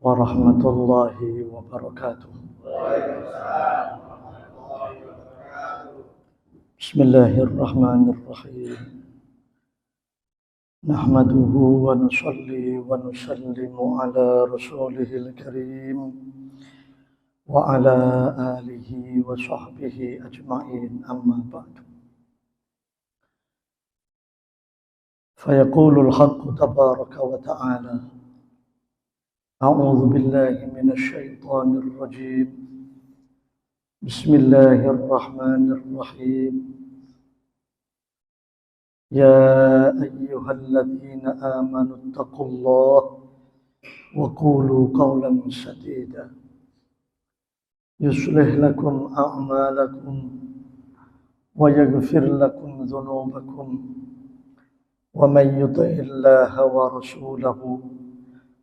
warahmatullahi wabarakatuh. Bismillahirrahmanirrahim. Nahmaduhu wa nusalli wa nusallimu ala rasulihil karim wa ala alihi wa sahbihi ajma'in, amma ba'du. Fayaqulul haqqu tabaraka wa ta'ala, a'udzu billahi minasy syaithanir rajim. Bismillahirrahmanirrahim. Ya ayyuhalladzina amanu taqullaha wa qulu qawlan sadida yuslih lakum a'malakum wa yaghfir lakum dhunubakum wa man yuti'illaha wa rasulahu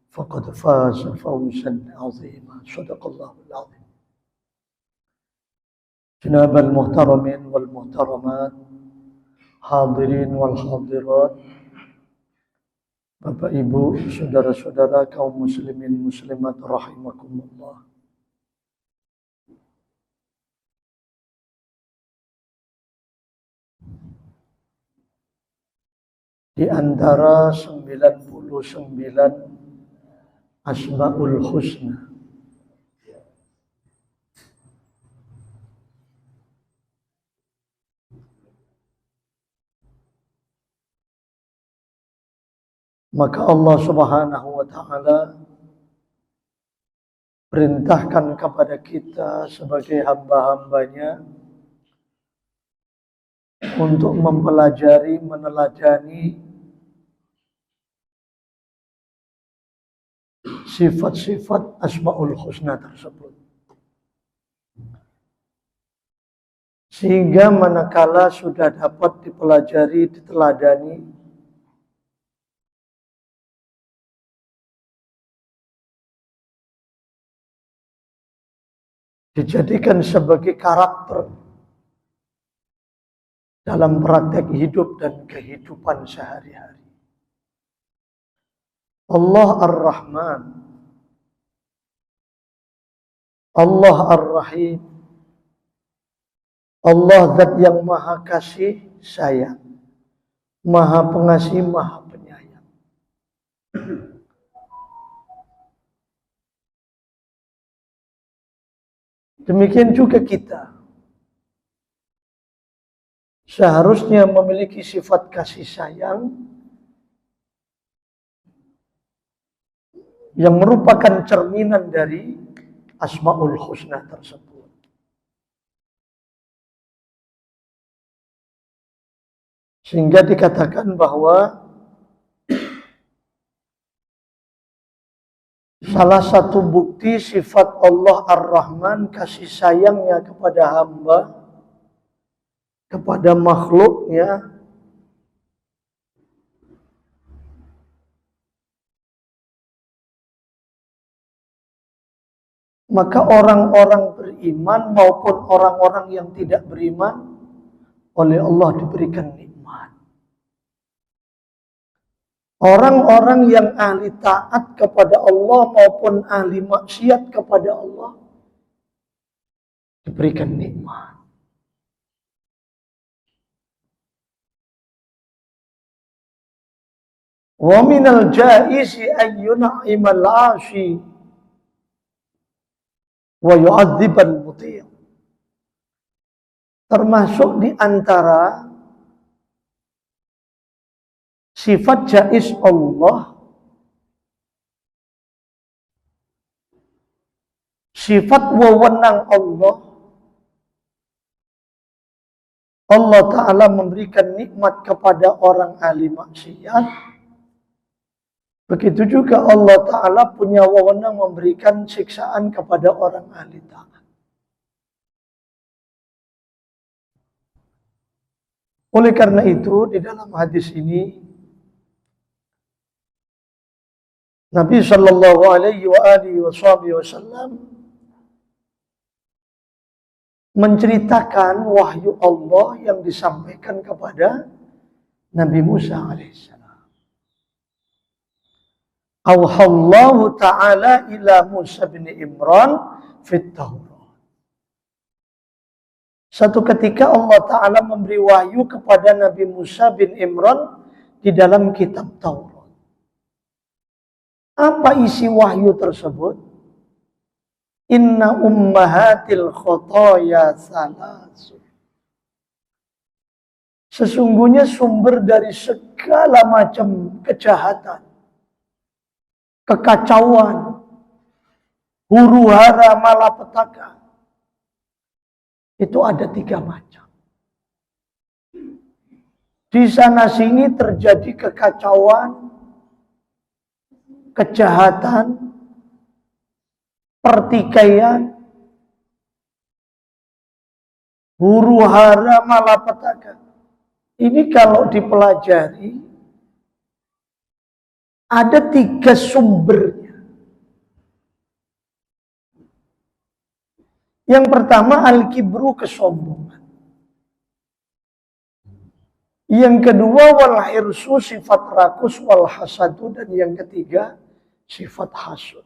faqad faza fawzan 'azima. Shadaqallahul 'azim. Janabal muhtaramin wal muhtaramat, hadirin wal hadirat, Bapak Ibu, saudara-saudara kaum muslimin muslimat rahimakumullah. Di antara 99 Asmaul Husna, maka Allah Subhanahu wa ta'ala perintahkan kepada kita sebagai hamba-hambanya untuk mempelajari, meneladani sifat-sifat Asmaul Husna tersebut. Sehingga manakala sudah dapat dipelajari, diteladani, dijadikan sebagai karakter dalam praktek hidup dan kehidupan sehari-hari. Allah Ar-Rahman, Allah Ar-Rahim, Allah Zat yang maha kasih sayang, maha pengasih, maha penyayang. Demikian juga kita seharusnya memiliki sifat kasih sayang yang merupakan cerminan dari Asmaul Husna tersebut. Sehingga dikatakan bahwa salah satu bukti sifat Allah Ar-Rahman, kasih sayangnya kepada hamba, kepada makhluknya, maka orang-orang beriman maupun orang-orang yang tidak beriman oleh Allah diberikan nikmat. Orang-orang yang ahli taat kepada Allah maupun ahli maksiat kepada Allah diberikan nikmat. Wa minal jaizi an yun'imal 'ashi wa yu'adzibal muti'. Termasuk di antara sifat jaiz Allah, sifat wewenang Allah, Allah Ta'ala memberikan nikmat kepada orang ahli maksiat. Begitu juga Allah Ta'ala punya wewenang memberikan siksaan kepada orang ahli taat. Oleh karena itu, di dalam hadis ini, Nabi Sallallahu Alaihi Wasallam menceritakan wahyu Allah yang disampaikan kepada Nabi Musa alaihissalam. Auhallahu ta'ala ila Musa bin Imran fit Taurat. Satu ketika Allah Ta'ala memberi wahyu kepada Nabi Musa bin Imran di dalam kitab Taurat. Apa isi wahyu tersebut? Inna ummahatil khotoya salasun. Sesungguhnya sumber dari segala macam kejahatan, kekacauan, huru-hara, malapetaka, itu ada 3 macam. Di sana sini terjadi kekacauan, kejahatan, pertikaian, huru-hara, malapetaka. Ini kalau dipelajari, ada 3 sumbernya. Yang pertama, al-kibru, kesombongan. Yang kedua, wal-hirsu, sifat rakus, wal-hasadu. Dan yang ketiga, sifat hasud.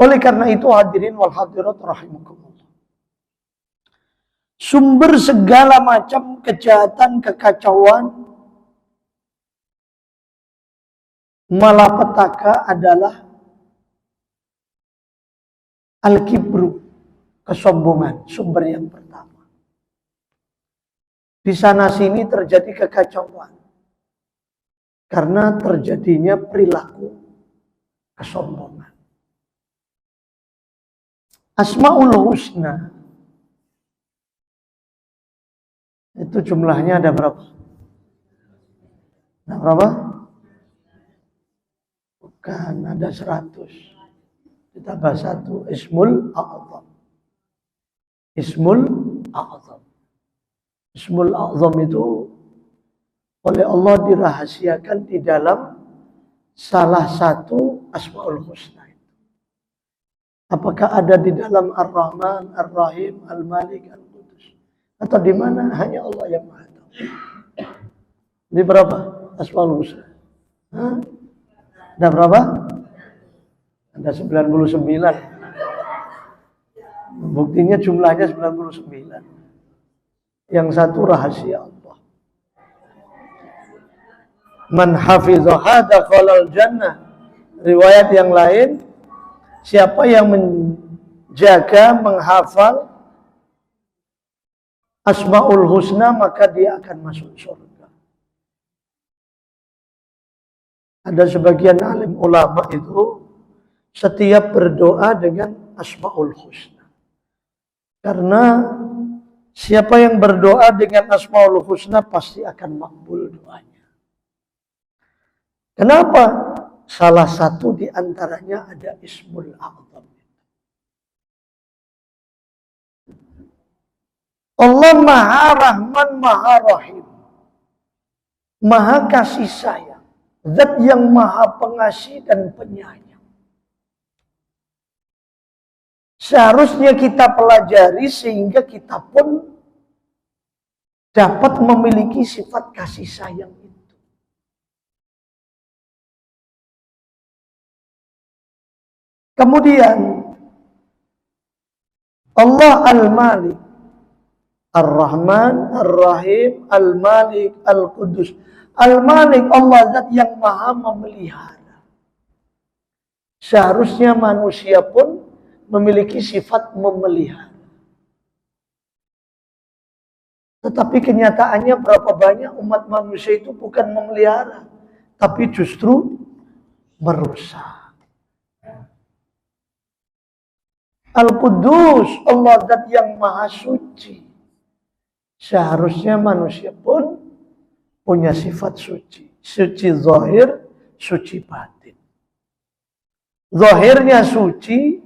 Oleh karena itu, hadirin wal hadirat rahimakumullah, sumber segala macam kejahatan, kekacauan, malapetaka adalah al-kibru, kesombongan, sumber yang pertama. Di sana sini terjadi kekacauan karena terjadinya perilaku kesombongan. Asmaul Husna itu jumlahnya ada berapa? Ada berapa? Bukan, ada 100. Ditambah 1, Ismul A'zam. Ismul A'zam. Ismul A'zam itu oleh Allah dirahasiakan di dalam salah satu Asmaul Husna. Apakah ada di dalam Ar-Rahman, Ar-Rahim, Al-Malik, Al-Qudus? Atau di mana? Hanya Allah yang Maha tahu. Ini berapa Asmaul Husna? Hah? Ada berapa? Ada 99. Buktinya jumlahnya 99. Yang satu rahasia Allah. Man hafizah dakhalal jannah. Riwayat yang lain, siapa yang menjaga, menghafal Asmaul Husna, maka dia akan masuk surga. Ada sebagian alim ulama itu setiap berdoa dengan Asmaul Husna. Karena siapa yang berdoa dengan Asmaul Husna pasti akan makbul doanya. Kenapa? Salah satu di antaranya ada Ismul A'zam. Allah Maha Rahman, Maha Rahim. Maha kasih sayang. Zat yang Maha pengasih dan penyayang. Seharusnya kita pelajari sehingga kita pun dapat memiliki sifat kasih sayang itu. Kemudian Allah Al-Malik, Ar-Rahman, Ar-Rahim, Al-Malik, Al-Qudus. Al-Malik, Allah zat yang maha memelihara. Seharusnya manusia pun memiliki sifat memelihara. Tetapi kenyataannya berapa banyak umat manusia itu bukan memelihara, tapi justru merusak. Al-Qudus, Allah zat yang maha suci. Seharusnya manusia pun punya sifat suci. Suci zahir, suci batin. Zahirnya suci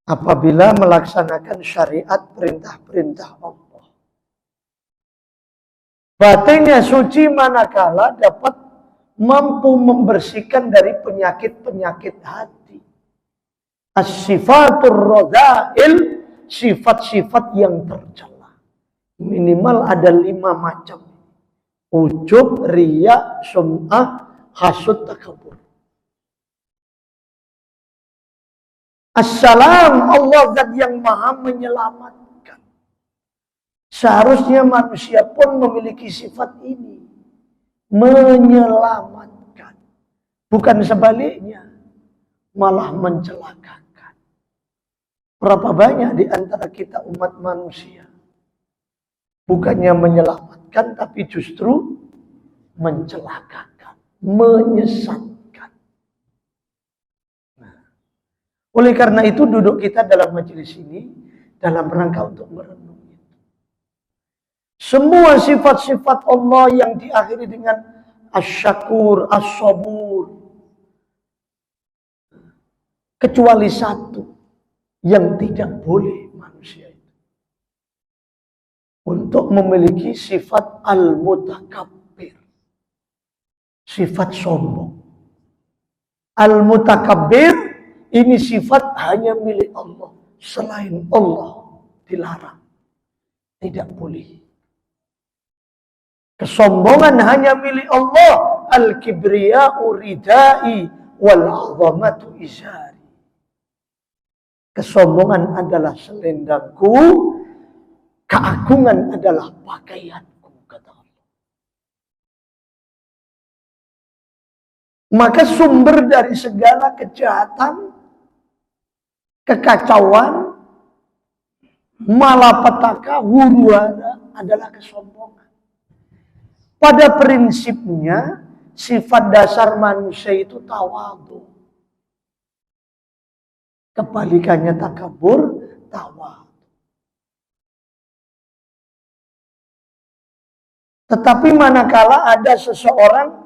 apabila melaksanakan syariat perintah-perintah Allah. Batinnya suci manakala dapat mampu membersihkan dari penyakit-penyakit hati. As-sifatur radha'il, sifat-sifat yang tercela. Minimal ada 5 macam. ujub, riya, sum'ah, hasud, takabur. Assalam, Allah zat yang maha menyelamatkan. Seharusnya manusia pun memiliki sifat ini. Menyelamatkan. Bukan sebaliknya. Malah mencelakakan. Berapa banyak di antara kita umat manusia. Bukannya menyelamatkan, tapi justru mencelakakan. Menyesatkan. Oleh karena itu duduk kita dalam majelis ini dalam rangka untuk merenung itu. Semua sifat-sifat Allah yang diakhiri dengan asy-syakur, as-sabur. Kecuali satu yang tidak boleh manusia itu. Untuk memiliki sifat al-mutakabbir. Sifat sombong. Al-mutakabbir ini sifat hanya milik Allah. Selain Allah dilarang. Tidak boleh. Kesombongan hanya milik Allah. Al-kibriya'u ridai wal-'azamatu izari. Kesombongan adalah selendangku. Keagungan adalah pakaianku, kata Allah. Maka sumber dari segala kejahatan, kekacauan, malapetaka, huru-hara adalah kesombongan. Pada prinsipnya, sifat dasar manusia itu tawadhu. Kebalikannya takabur, tawadhu. Tetapi manakala ada seseorang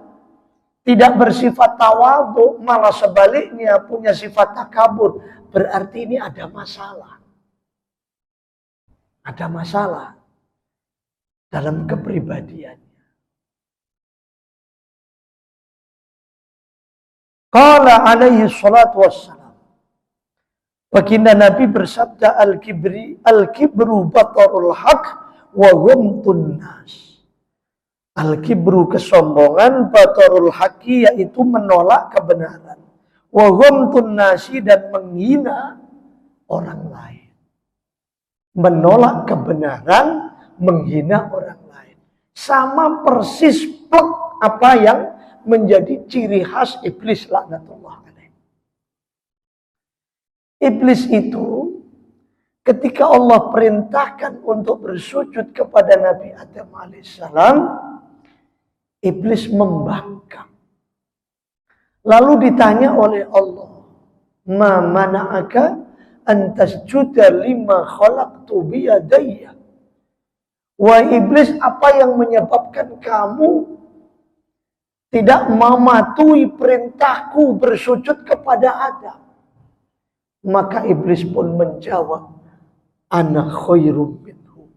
tidak bersifat tawadhu, malah sebaliknya punya sifat takabur, berarti ini ada masalah. Ada masalah dalam kepribadiannya. Qala alaihi salatu wassalam. Baginda Nabi bersabda, al-kibru batarul haq wa ghamtun nas. Al-kibru kesombongan, batarul haqi yaitu menolak kebenaran. Wa ghamtun nasi dan menghina orang lain. Menolak kebenaran, menghina orang lain. Sama persis plek apa yang menjadi ciri khas iblis laknatullah alaih. Iblis itu ketika Allah perintahkan untuk bersujud kepada Nabi Adam alaihissalam, iblis membangkang. Lalu ditanya oleh Allah, "Ma mana'aka an tasjuda lima khalaqtu biyadayya?" Wahai iblis, apa yang menyebabkan kamu tidak mematuhi perintahku bersujud kepada Adam? Maka iblis pun menjawab, "Ana khairum minhu."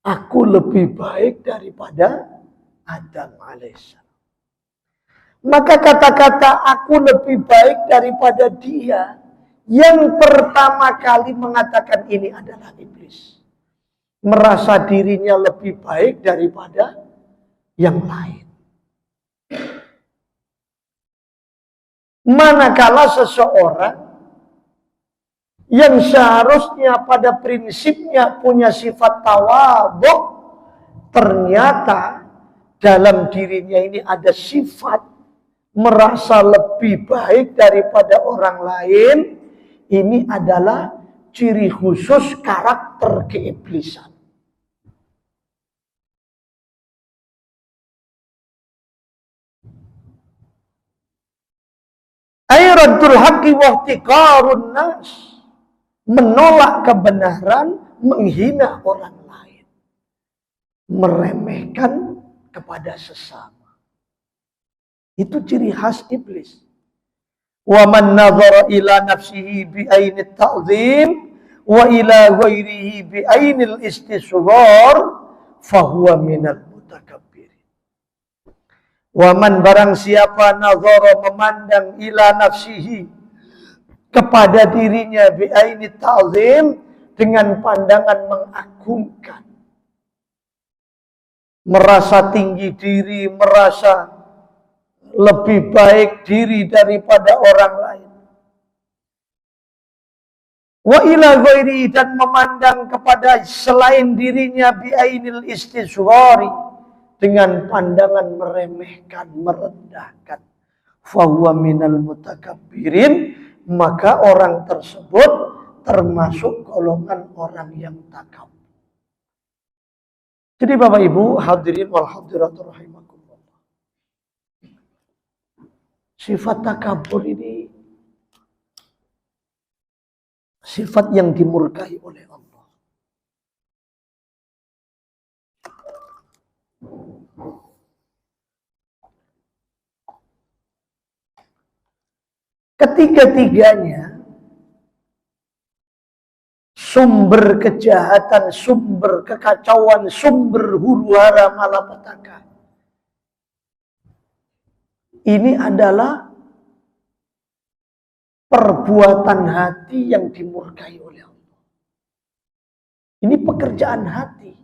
Aku lebih baik daripada Adam alaihissalam. Maka kata-kata aku lebih baik daripada dia, yang pertama kali mengatakan ini adalah iblis. Merasa dirinya lebih baik daripada yang lain. Manakala seseorang yang seharusnya pada prinsipnya punya sifat tawadhu, ternyata dalam dirinya ini ada sifat merasa lebih baik daripada orang lain. Ini adalah ciri khusus karakter keiblisan. Ayraddul haqqi wa ihtiqarun nas. Menolak kebenaran, menghina orang lain. Meremehkan kepada sesama. Itu ciri khas iblis. Wa man nadhara ila nafsihi bi aini ta'zim wa ila ghairihi bi ainil istisghar fahuwa minal mutakabbirin. Wa man barang siapa nadhara memandang ila nafsihi kepada dirinya bi aini ta'zim dengan pandangan mengagungkan. merasa tinggi diri, merasa lebih baik diri daripada orang lain. Wa ila ghairi, dan memandang kepada selain dirinya bi'ainil istisghari, dengan pandangan meremehkan, merendahkan. Fahuwa minal mutakabbirin, maka orang tersebut termasuk golongan orang yang takabur. Jadi Bapak Ibu hadirin wal hadirat rahimakumullah, sifat takabur ini sifat yang dimurkai oleh Allah. Ketiga-tiganya sumber kejahatan, sumber kekacauan, sumber huru-hara malapetaka. Ini adalah perbuatan hati yang dimurkai oleh Allah. Ini pekerjaan hati.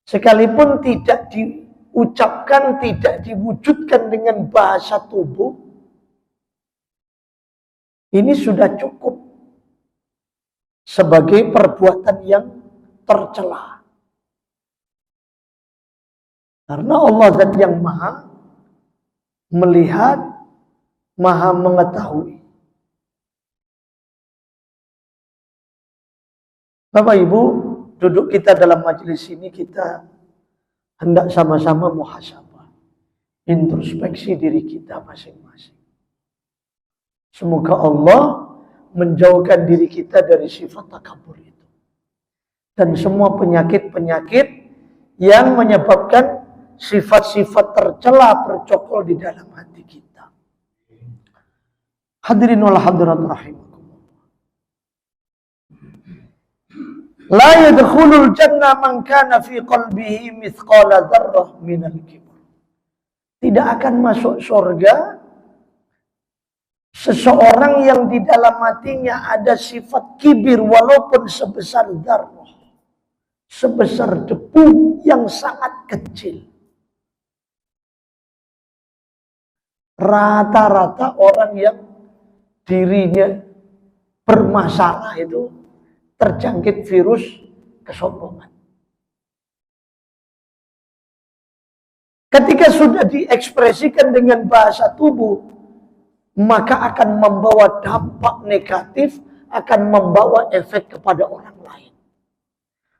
Sekalipun tidak diucapkan, tidak diwujudkan dengan bahasa tubuh, ini sudah cukup sebagai perbuatan yang tercela. Karena Allah Zat yang maha melihat, maha mengetahui. Bapak Ibu, duduk kita dalam majelis ini, kita hendak sama-sama muhasabah, introspeksi diri kita masing-masing. Semoga Allah menjauhkan diri kita dari sifat takabur itu. Dan semua penyakit-penyakit yang menyebabkan sifat-sifat tercela bercokol di dalam hati kita. Hadirin wal hadirat rahimakumullah. La yadkhulul jannah man kana fi qalbihi mithqala dzarrah minal kibr. Tidak akan masuk surga seseorang yang di dalam hatinya ada sifat kibir walaupun sebesar dzarrah, sebesar debu yang sangat kecil. Rata-rata orang yang dirinya bermasalah itu terjangkit virus kesombongan. Ketika sudah diekspresikan dengan bahasa tubuh, maka akan membawa dampak negatif, akan membawa efek kepada orang lain.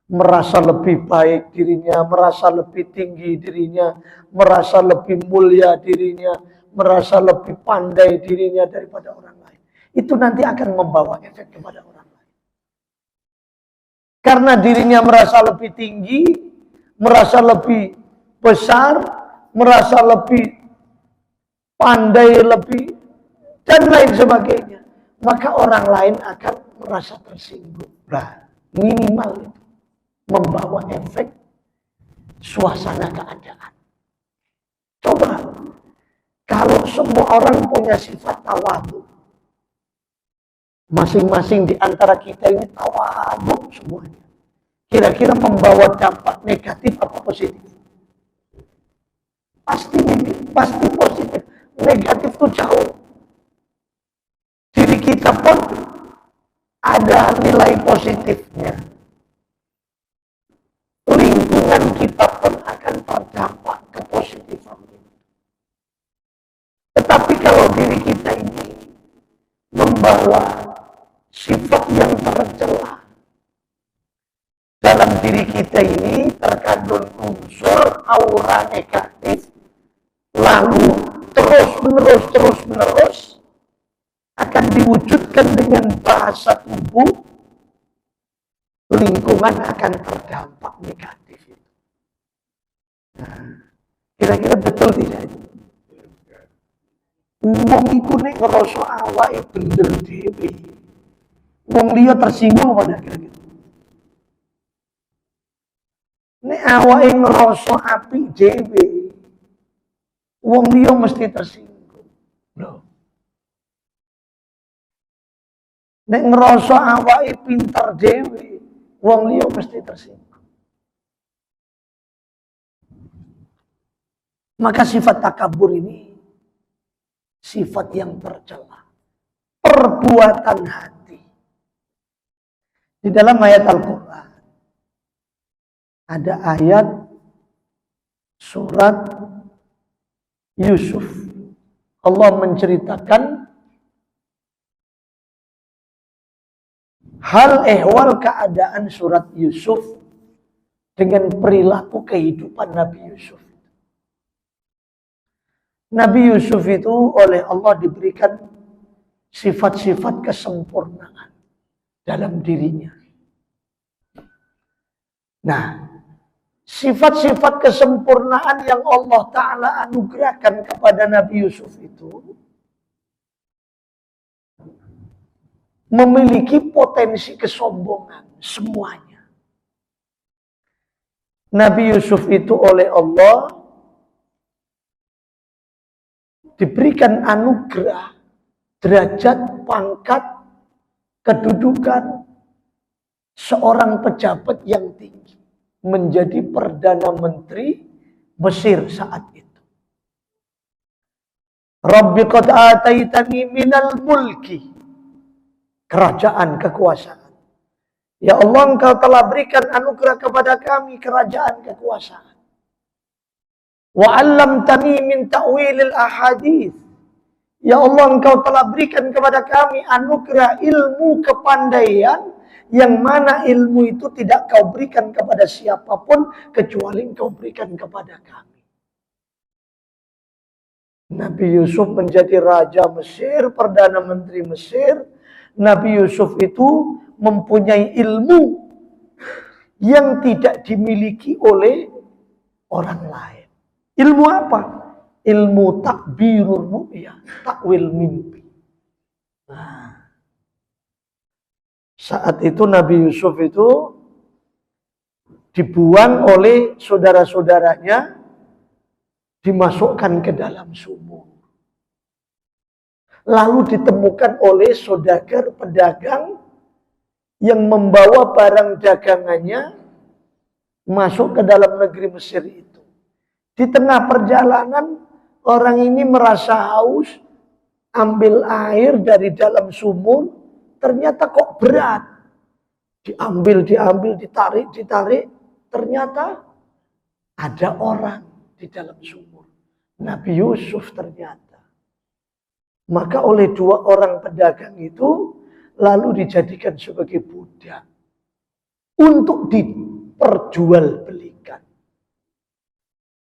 Merasa lebih baik dirinya, merasa lebih tinggi dirinya, merasa lebih mulia dirinya, merasa lebih pandai dirinya daripada orang lain. Itu nanti akan membawa efek kepada orang lain. Karena dirinya merasa lebih tinggi, merasa lebih besar, merasa lebih pandai, lebih dan lain sebagainya, maka orang lain akan merasa tersinggung. Nah, minimal itu membawa efek suasana keadaan. Coba kalau semua orang punya sifat tawadhu, masing-masing di antara kita ini tawadhu semuanya, kira-kira membawa dampak negatif apa positif? Pasti positif. Negatif itu jauh. Diri kita pun ada nilai positifnya. Lingkungan kita pun akan terdampak kepositifan. Tetapi kalau diri kita ini membawa sifat yang tercela, dalam diri kita ini terkandung unsur aura negatif, lalu terus-menerus akan diwujudkan dengan bahasa tubuh, lingkungan akan terdampak negatif. Nah, kira-kira betul tidak itu? Wong iku nek ngrasa awake bener dhewe, wong liya tersinggung pada kira-kira. Nek awake ngrasa apik dhewe, wong liya mesti tersinggung. Loh. Nek ngerasa awake pinter dhewe, wong liya mesti tersinggung. Maka sifat takabur ini sifat yang tercela. Perbuatan hati. Di dalam ayat Al-Quran ada ayat surat Yusuf. Allah menceritakan hal ehwal keadaan surat Yusuf dengan perilaku kehidupan Nabi Yusuf. Nabi Yusuf itu oleh Allah diberikan sifat-sifat kesempurnaan dalam dirinya. Nah, sifat-sifat kesempurnaan yang Allah Ta'ala anugerahkan kepada Nabi Yusuf itu memiliki potensi kesombongan semuanya. Nabi Yusuf itu oleh Allah diberikan anugerah, derajat, pangkat, kedudukan seorang pejabat yang tinggi. Menjadi Perdana Menteri Mesir saat itu. Rabbi qad ataitani minal mulki. Kerajaan, kekuasaan. Ya Allah, Engkau telah berikan anugerah kepada kami kerajaan, kekuasaan. Wa 'allamtani min ta'wilil ahadits. Ya Allah, Engkau telah berikan kepada kami anugerah ilmu kepandaian yang mana ilmu itu tidak Kau berikan kepada siapapun kecuali Engkau berikan kepada kami. Nabi Yusuf menjadi Raja Mesir, Perdana Menteri Mesir. Nabi Yusuf itu mempunyai ilmu yang tidak dimiliki oleh orang lain. Ilmu apa? Ilmu takbirur ru'ya, takwil mimpi. Nah, saat itu Nabi Yusuf itu dibuang oleh saudara-saudaranya, dimasukkan ke dalam sumur. Lalu ditemukan oleh saudagar pedagang yang membawa barang dagangannya masuk ke dalam negeri Mesir itu. Di tengah perjalanan orang ini merasa haus, ambil air dari dalam sumur, ternyata kok berat. Diambil, ditarik, ternyata ada orang di dalam sumur. Nabi Yusuf ternyata. Maka oleh dua orang pedagang itu lalu dijadikan sebagai budak untuk diperjualbelikan.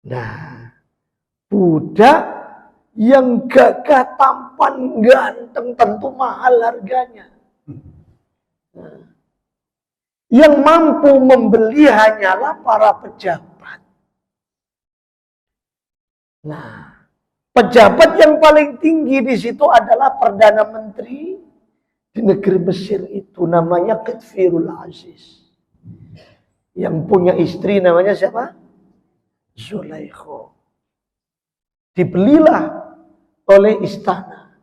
Nah, budak yang gagah, tampan, ganteng tentu mahal harganya. Nah, yang mampu membeli hanyalah para pejabat. Nah, pejabat yang paling tinggi di situ adalah Perdana Menteri di negeri Mesir itu, namanya Qitfirul Aziz. Yang punya istri namanya siapa? Zulaikha. Dibelilah oleh istana.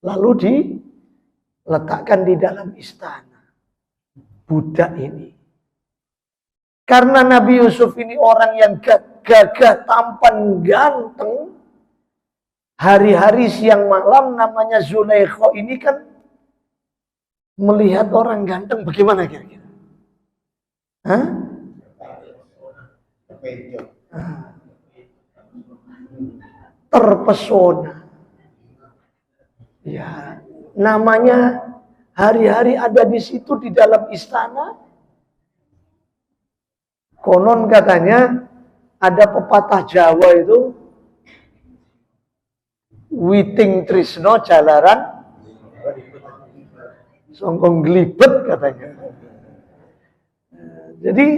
Lalu diletakkan di dalam istana. Budak ini. Karena Nabi Yusuf ini orang yang gagah, tampan, ganteng. Hari-hari siang malam namanya Zulaikha ini kan melihat orang ganteng bagaimana kira-kira? Hah? Terpesona. Ya, namanya hari-hari ada di situ di dalam istana. Konon katanya ada pepatah Jawa itu, witing trisno jalaran songkong glibet katanya. Jadi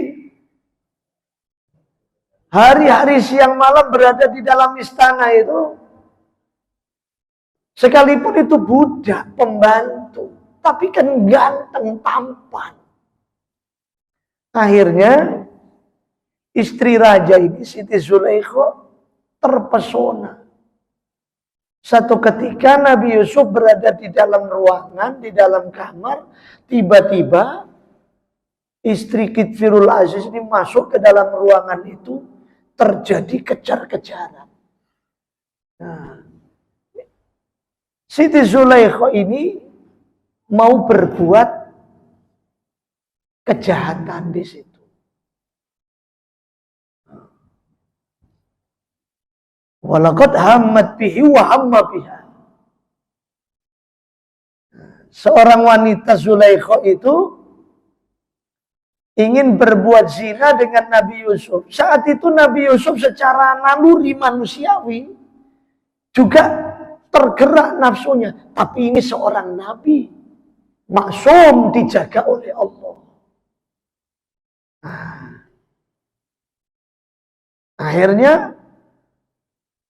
hari-hari siang malam berada di dalam istana itu, sekalipun itu budak pembantu, tapi kan ganteng tampan. Akhirnya istri raja ini Siti Zulaikha terpesona. Satu ketika Nabi Yusuf berada di dalam ruangan, di dalam kamar, tiba-tiba istri Qitfirul Aziz ini masuk ke dalam ruangan itu, terjadi kejar-kejaran. Nah, Siti Zulaikha ini mau berbuat kejahatan di situ. Walaqad hammat bihi wa hamma biha. Seorang wanita Zulaikha itu ingin berbuat zina dengan Nabi Yusuf. Saat itu Nabi Yusuf secara naluri manusiawi juga tergerak nafsunya. Tapi ini seorang nabi, maksum, dijaga oleh Allah. Akhirnya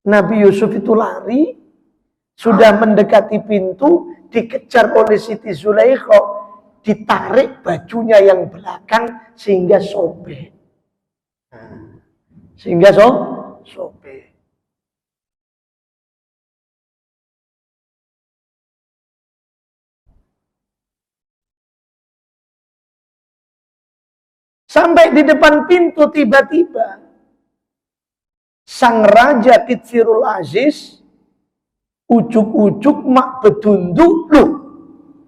Nabi Yusuf itu lari, sudah mendekati pintu, dikejar oleh Siti Zulaikha, ditarik bajunya yang belakang sehingga sobek. Sobek. Sampai di depan pintu tiba-tiba sang raja Kitsirul Aziz ujuk-ujuk mak bedunduk, loh,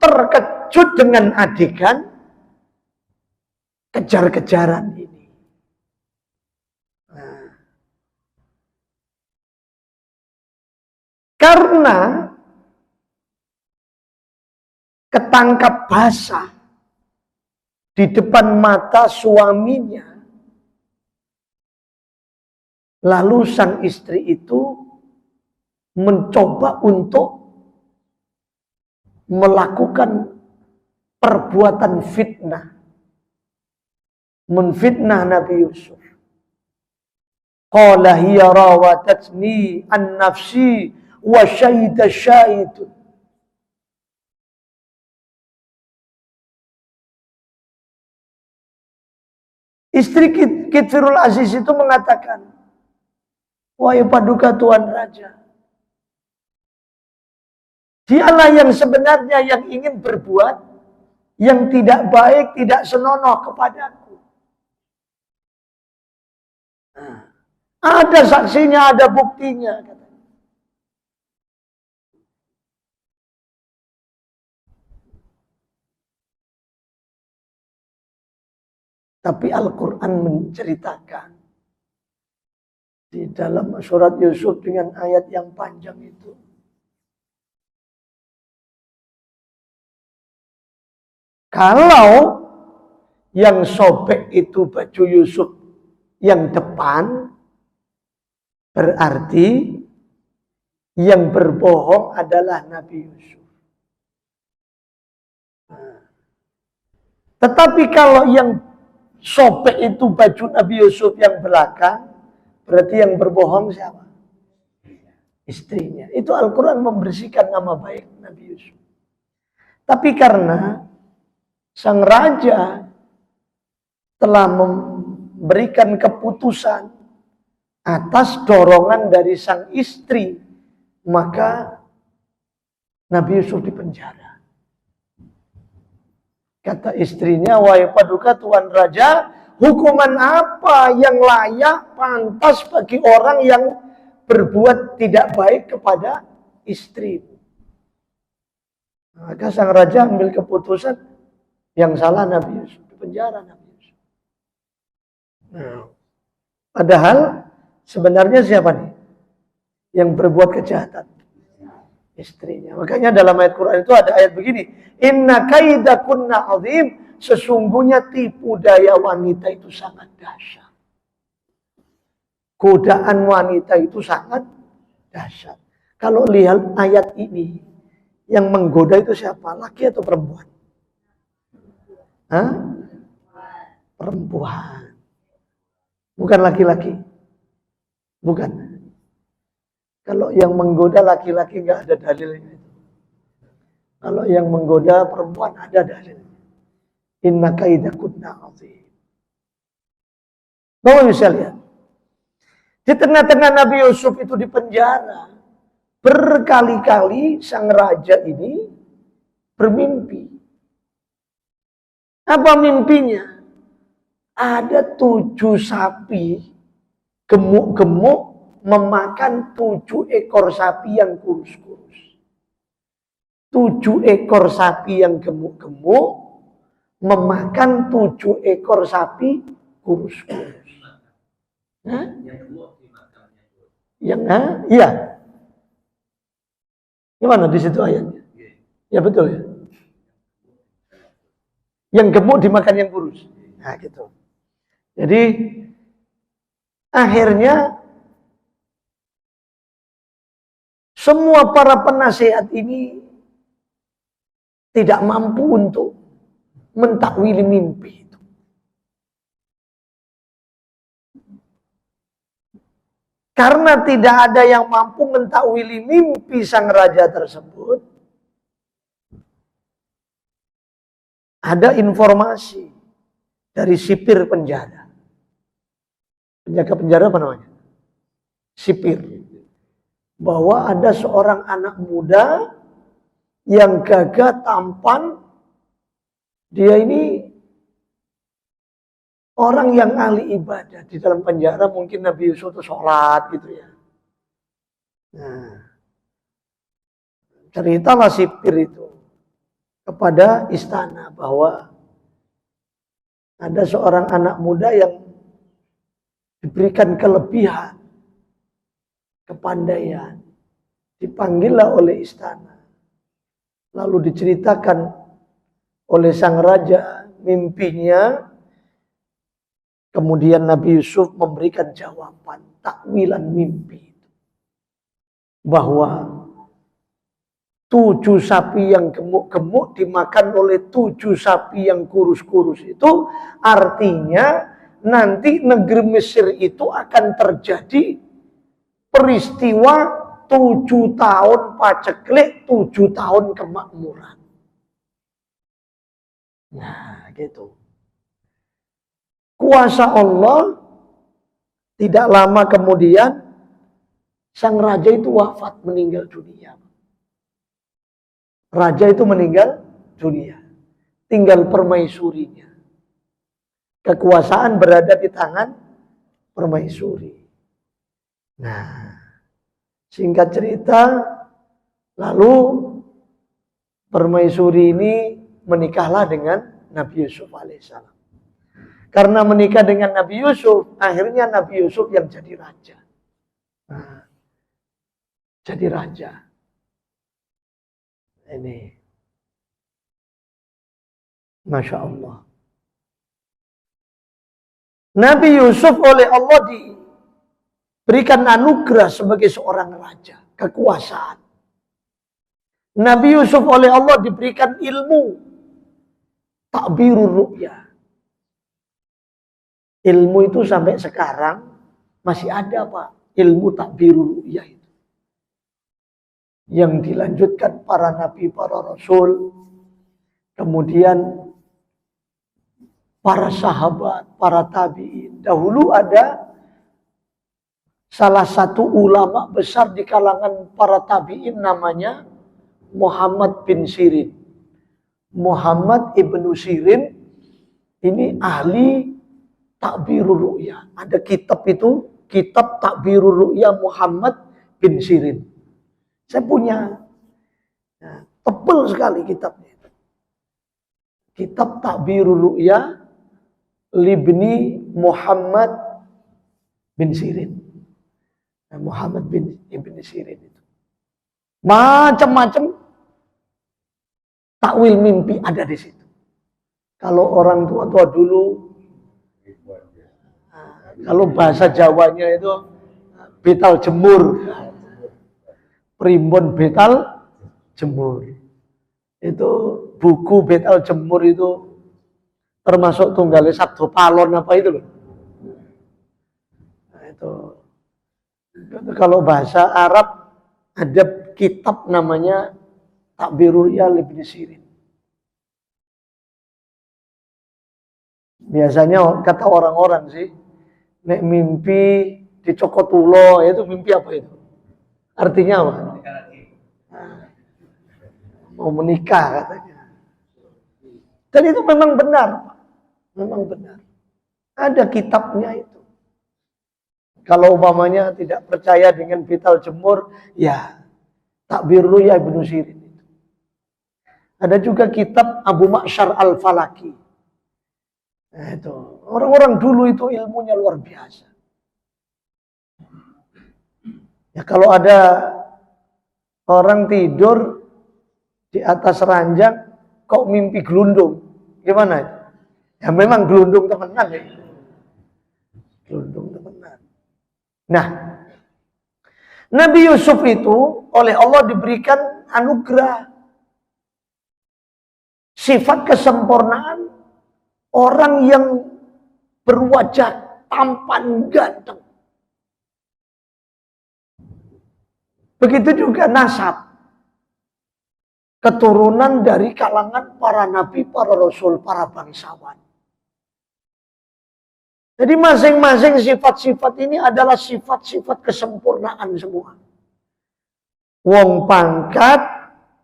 terkejut dengan adegan kejar-kejaran ini. Karena ketangkap basah di depan mata suaminya, lalu sang istri itu mencoba untuk melakukan perbuatan fitnah, menfitnah Nabi Yusuf. Qala hiya rawatatni an nafsi wa syahida syahidun. Istri Kitsirul Aziz itu mengatakan, wahai paduka Tuan Raja, dialah yang sebenarnya yang ingin berbuat yang tidak baik, tidak senonoh kepadaku. Ada saksinya, ada buktinya. Tapi Al-Quran menceritakan di dalam surat Yusuf dengan ayat yang panjang itu, kalau yang sobek itu baju Yusuf yang depan, berarti yang berbohong adalah Nabi Yusuf. Tetapi kalau yang sobek itu baju Nabi Yusuf yang belakang, berarti yang berbohong siapa? Istrinya. Itu Al-Quran membersihkan nama baik Nabi Yusuf. Tapi karena sang raja telah memberikan keputusan atas dorongan dari sang istri, maka Nabi Yusuf dipenjara. Kata istrinya, wahai paduka Tuan Raja, hukuman apa yang layak, pantas bagi orang yang berbuat tidak baik kepada istrimu? Maka sang raja ambil keputusan, yang salah Nabi Yusuf, dipenjara Nabi Yusuf. Nah, padahal sebenarnya siapa nih yang berbuat kejahatan? Istrinya. Makanya dalam ayat Quran itu ada ayat begini, inna kaidakunna azim, sesungguhnya tipu daya wanita itu sangat dahsyat. Godaan wanita itu sangat dahsyat. Kalau lihat ayat ini, yang menggoda itu siapa? Laki atau perempuan? Hah? Perempuan. Bukan laki-laki. Bukan. Kalau yang menggoda laki-laki nggak ada dalilnya. Kalau yang menggoda perempuan ada dalilnya. Inna kaidakunna azim. Bapak bisa lihat. Di tengah-tengah Nabi Yusuf itu dipenjara, berkali-kali sang raja ini bermimpi. Apa mimpinya? Ada 7 sapi gemuk-gemuk memakan 7 ekor sapi yang kurus-kurus. 7 ekor sapi yang gemuk-gemuk memakan 7 ekor sapi kurus-kurus. Hah? Iya. Gimana di situ ayatnya? Ya betul ya. Yang gemuk dimakan yang kurus. Nah gitu. Jadi akhirnya semua para penasihat ini tidak mampu untuk mentakwili mimpi itu. Karena tidak ada yang mampu mentakwili mimpi sang raja tersebut, ada informasi dari sipir penjara. Penjaga penjara apa namanya? Sipir. Bahwa ada seorang anak muda yang gagah tampan. Dia ini orang yang ahli ibadah. Di dalam penjara mungkin Nabi Yusuf itu sholat gitu ya. Nah, ceritalah sipir itu kepada istana bahwa ada seorang anak muda yang diberikan kelebihan, kepandaian, dipanggillah oleh istana. Lalu diceritakan oleh sang raja mimpinya. Kemudian Nabi Yusuf memberikan jawaban, takwilan mimpi itu. Bahwa 7 sapi yang gemuk-gemuk dimakan oleh 7 sapi yang kurus-kurus itu artinya nanti negeri Mesir itu akan terjadi peristiwa 7 tahun paceklik, 7 tahun kemakmuran. Nah, gitu. Kuasa Allah tidak lama kemudian sang raja itu wafat, meninggal dunia. Raja itu meninggal dunia. Tinggal permaisurinya. Kekuasaan berada di tangan permaisuri. Nah, singkat cerita, lalu permaisuri ini menikahlah dengan Nabi Yusuf alaihissalam. Karena menikah dengan Nabi Yusuf, akhirnya Nabi Yusuf yang jadi raja. Nah, jadi raja. Ini, Masya Allah. Nabi Yusuf oleh Allah diberikan anugerah sebagai seorang raja, kekuasaan. Nabi Yusuf oleh Allah diberikan ilmu, takbirur ru'ya. Ilmu itu sampai sekarang masih ada Pak, ilmu takbirur ru'ya itu. Yang dilanjutkan para nabi, para rasul, kemudian para sahabat, para tabi'in. Dahulu ada salah satu ulama besar di kalangan para tabi'in namanya Muhammad bin Sirin. Muhammad ibnu Sirin ini ahli takbirur ru'ya. Ada kitab itu, kitab takbirur ru'ya Muhammad bin Sirin. Saya punya, nah, tebal sekali kitabnya. Kitab takbirur ru'ya libni Muhammad bin Sirin. Nah, Muhammad bin Ibn Sirin itu. Macam-macam takwil mimpi ada di situ. Kalau orang tua-tua dulu, kalau bahasa Jawanya itu betal jemur. Primbon betal jemur. Itu buku betal jemur itu termasuk tunggalnya Sabdo Palon apa itu loh. Nah, itu kalau bahasa Arab ada kitab namanya Takbirul Ru'ya Ibn Sirin. Biasanya kata orang-orang sih, nek mimpi dicokotulo, itu mimpi apa itu? Artinya apa? Nah, mau menikah katanya. Dan itu memang benar, memang benar. Ada kitabnya itu. Kalau umpamanya tidak percaya dengan vital jemur, ya takbir ya Ibnu Sirin. Ada juga kitab Abu Ma'syar Al-Falaki. Nah, itu orang-orang dulu itu ilmunya luar biasa. Ya kalau ada orang tidur di atas ranjang kok mimpi gelundung, gimana? Ya memang gelundung temenan ya. Gelundung temenan. Nah, Nabi Yusuf itu oleh Allah diberikan anugerah sifat kesempurnaan, orang yang berwajah tampan ganteng. Begitu juga nasab. Keturunan dari kalangan para nabi, para rasul, para bangsawan. Jadi masing-masing sifat-sifat ini adalah sifat-sifat kesempurnaan semua. Wong pangkat,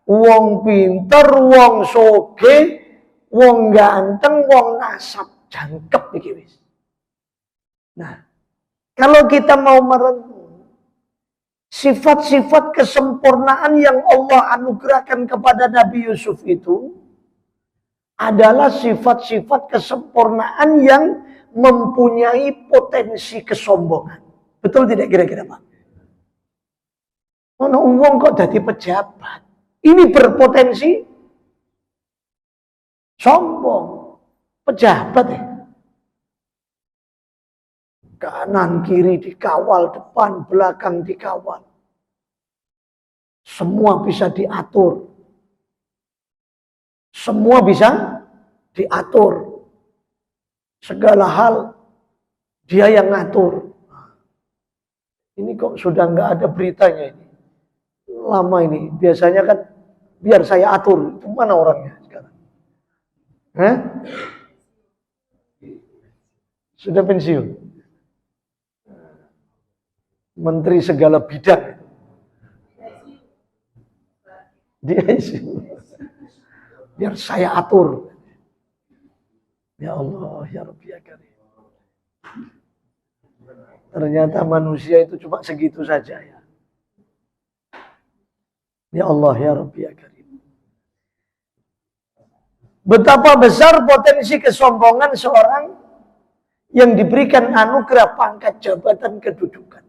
wong pinter, wong soge, wong ganteng, wong nasab, jangkep iki wis. Nah, kalau kita mau merenung sifat-sifat kesempurnaan yang Allah anugerahkan kepada Nabi Yusuf itu adalah sifat-sifat kesempurnaan yang mempunyai potensi kesombongan. Betul tidak kira-kira Pak? Ono wong kok jadi pejabat. Ini berpotensi sombong. Pejabat ya. Kanan kiri dikawal, depan belakang dikawal. Semua bisa diatur. Semua bisa diatur. Segala hal dia yang ngatur. Ini kok sudah nggak ada beritanya ini. Lama ini. Biasanya kan biar saya atur. Itu mana orangnya sekarang? Hah? Sudah pensiun. Menteri segala bidang. Dia biar saya atur. Ya Allah, ya Rabbi ya Karim. Ternyata manusia itu cuma segitu saja ya. Ya Allah, ya Rabbi ya Karim. Betapa besar potensi kesombongan seorang yang diberikan anugerah pangkat jabatan kedudukan.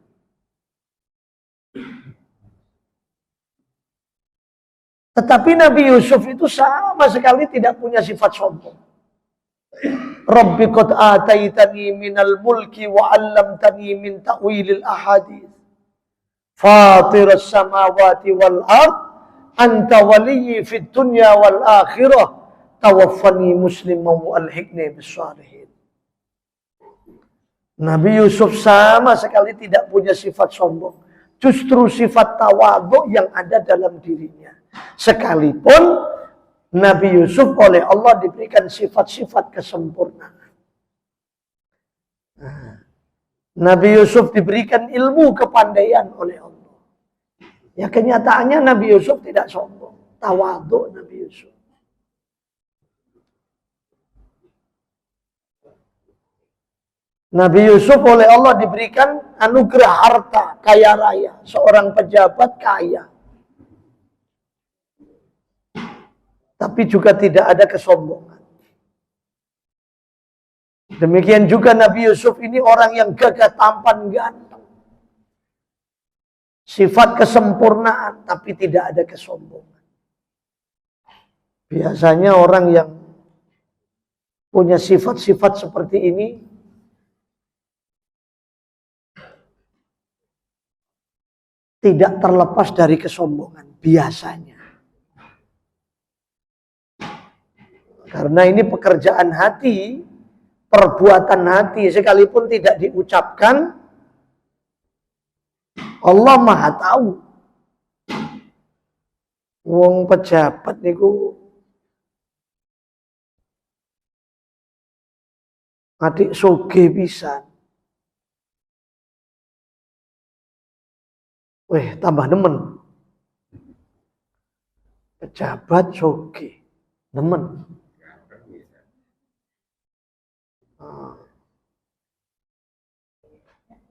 Tetapi Nabi Yusuf itu sama sekali tidak punya sifat sombong. Rabbi qad ataitani minal mulki wa 'allamtani min ta'wilil ahadits. Fatiras samawati wal ard anta waliyyi fid dunya wal akhirah tawaffani musliman wa alhiqni bis shalihin. Nabi Yusuf sama sekali tidak punya sifat sombong. Justru sifat tawadhu yang ada dalam dirinya. Sekalipun Nabi Yusuf oleh Allah diberikan sifat-sifat kesempurnaan. Nabi Yusuf diberikan ilmu kepandaian oleh Allah. Ya kenyataannya Nabi Yusuf tidak sombong. Tawadhu Nabi Yusuf. Nabi Yusuf oleh Allah diberikan anugerah harta, kaya raya. Seorang pejabat kaya. Tapi juga tidak ada kesombongan. Demikian juga Nabi Yusuf ini orang yang gagah tampan ganteng. Sifat kesempurnaan tapi tidak ada kesombongan. Biasanya orang yang punya sifat-sifat seperti ini tidak terlepas dari kesombongan biasanya. Karena ini pekerjaan hati, perbuatan hati, sekalipun tidak diucapkan, Allah Maha tahu. Wong pejabat niku adik soge pisan. Weh, tambah nemen. Pejabat soge, nemen.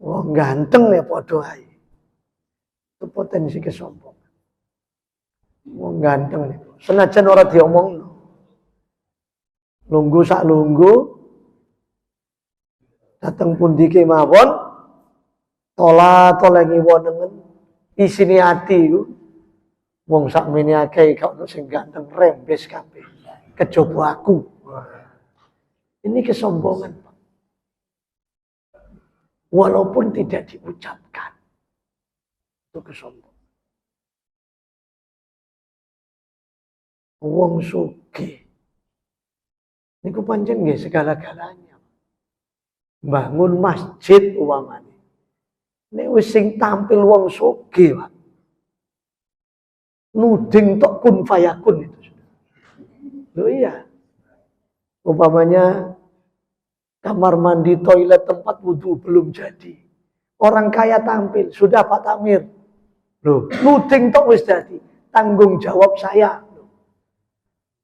Wong ganteng ya padha ae. Itu potensi kesombongan. Wong ganteng niku. Senajan ora diomongno. Lungguh sak lungguh dateng pundi kemawon tola-tolengi wonengen isine ati iku wong sakmene akeh kok ono sing ganteng rembes kabeh. Kejaba aku. Ini kesombongan, Pak. Walaupun tidak diucapkan. Itu kesombongan. Wong sugih. Niku pancen nggih segala-galanya. Bangun masjid umpamane. Nek wis sing tampil wong sugih, Pak. Nuding tok kun fayakun itu. Loh iya. Umpamanya kamar mandi, toilet, tempat wudhu belum jadi. Orang kaya tampil, sudah Pak Tamir. Loh, nuding tok wis jadi. Tanggung jawab saya.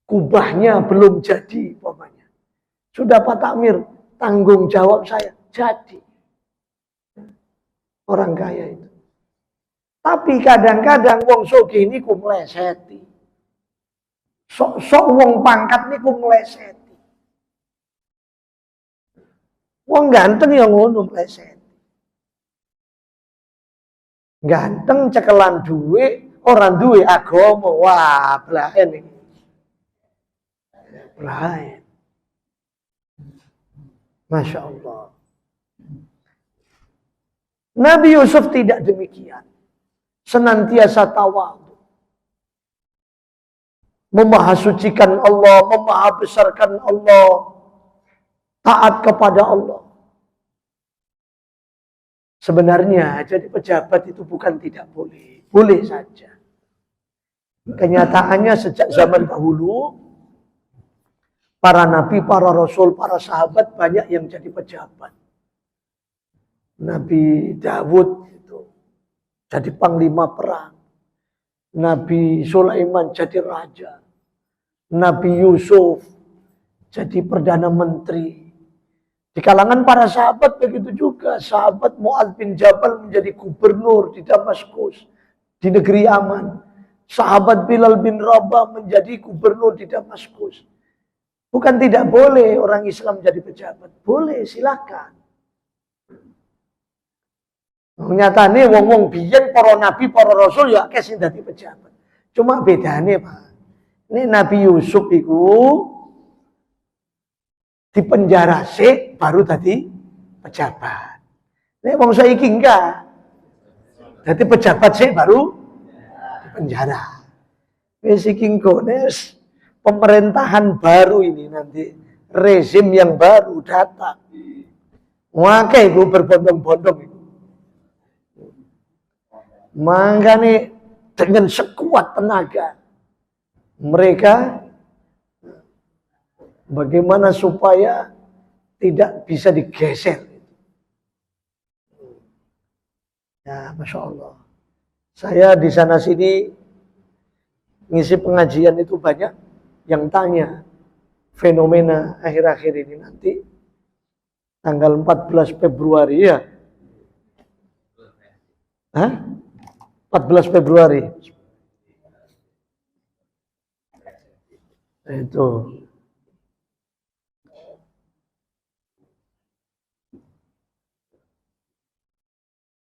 Kubahnya belum jadi umpamanya. Sudah Pak Tamir, tanggung jawab saya. Jadi. Orang kaya itu. Tapi kadang-kadang wong sugih niku mleseti. Sok-sok wong pangkat niku mleseti. Wong ganteng ya ngono mleseti. Ganteng cekelan duwe, orang duwe agama. Wah, blaen iki. Blaen. Masya Allah. Nabi Yusuf tidak demikian. Senantiasa tawadhu. Memahasucikan Allah, memahabesarkan Allah. Taat kepada Allah. Sebenarnya jadi pejabat itu bukan tidak boleh. Boleh saja. Kenyataannya sejak zaman dahulu, para nabi, para rasul, para sahabat banyak yang jadi pejabat. Nabi Dawud itu jadi panglima perang. Nabi Sulaiman jadi raja. Nabi Yusuf jadi perdana menteri. Di kalangan para sahabat begitu juga. Sahabat Mu'adz bin Jabal menjadi gubernur di Damaskus, di negeri aman. Sahabat Bilal bin Rabah menjadi gubernur di Damaskus. Bukan tidak boleh orang Islam jadi pejabat. Boleh, silakan. Nyatane wong-wong biyen para nabi, para rasul ya akeh sing dadi pejabat. Cuma bedane, Pak. Ini Nabi Yusuf iku dipenjara sik baru tadi pejabat. Nek wong saiki enggak. Dadi pejabat sik baru dipenjara. Wis iki engko pemerintahan baru ini nanti, rezim yang baru datang. Wakai iku berbondong-bondong itu. Makanya dengan sekuat tenaga mereka bagaimana supaya tidak bisa digeser. Ya, Masya Allah. Saya di sana sini ngisi pengajian itu banyak yang tanya fenomena akhir-akhir ini nanti tanggal 14 Februari ya. Hah? 14 Februari. Itu.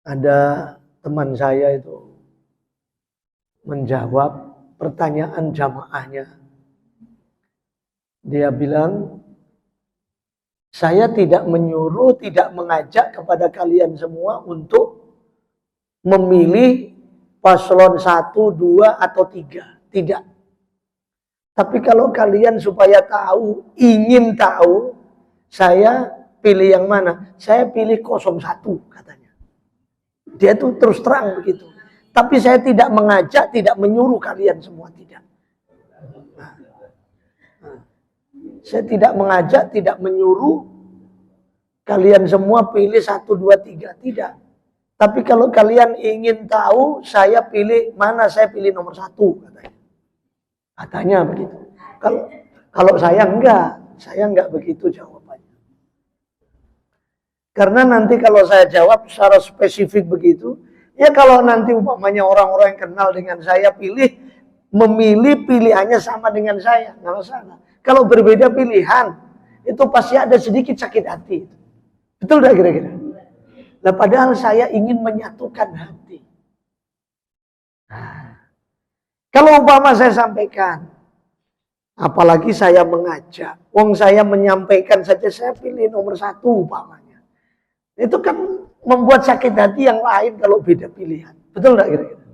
Ada teman saya itu menjawab pertanyaan jamaahnya. Dia bilang, saya tidak menyuruh, tidak mengajak kepada kalian semua untuk memilih paslon 1, 2, atau 3. Tidak. Tapi kalau kalian supaya tahu, ingin tahu, saya pilih yang mana? Saya pilih 01 katanya. Dia tuh terus terang begitu. Tapi saya tidak mengajak, tidak menyuruh kalian semua. Tidak. Saya tidak mengajak, tidak menyuruh kalian semua pilih 1, 2, 3. Tidak. Tapi kalau kalian ingin tahu, saya pilih mana? Saya pilih nomor 1 katanya. Katanya begitu. Kalau saya enggak begitu jawabannya. Karena nanti kalau saya jawab secara spesifik begitu, ya kalau nanti umpamanya orang-orang yang kenal dengan saya memilih pilihannya sama dengan saya, nggak masalah. Kalau berbeda pilihan, itu pasti ada sedikit sakit hati. Betul tidak kira-kira? Nah, padahal saya ingin menyatukan hati. Nah, kalau umpama saya sampaikan, apalagi saya mengajak, wong saya menyampaikan saja saya pilih nomor 1 umpamanya. Itu kan membuat sakit hati yang lain kalau beda pilihan. Betul nggak kira-kira?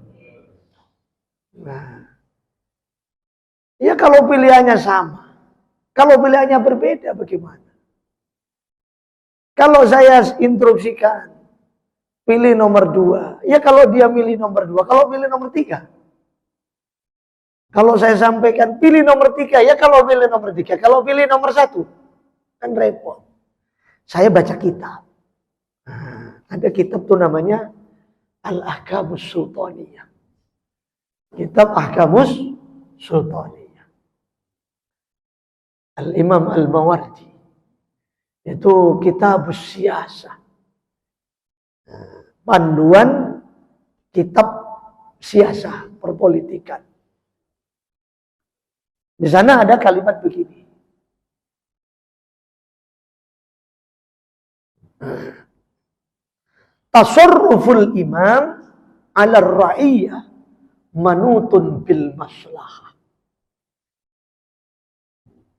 Nah, ya kalau pilihannya sama. Kalau pilihannya berbeda bagaimana? Kalau saya instruksikan, pilih nomor 2. Ya kalau dia milih nomor 2, kalau pilih nomor 3. Kalau saya sampaikan, pilih nomor 3. Ya kalau pilih nomor 3. Kalau pilih nomor 1, kan repot. Saya baca kitab. Nah, ada kitab tuh namanya Al-Ahkamus Sultaniyah. Kitab Ahkamus Sultaniyah. Al-Imam Al-Mawardi. Itu kitab siasah. Panduan kitab siasah perpolitikan. Di sana ada kalimat begini. Tasarruful imam ala ra'iyah manutun bil maslahah.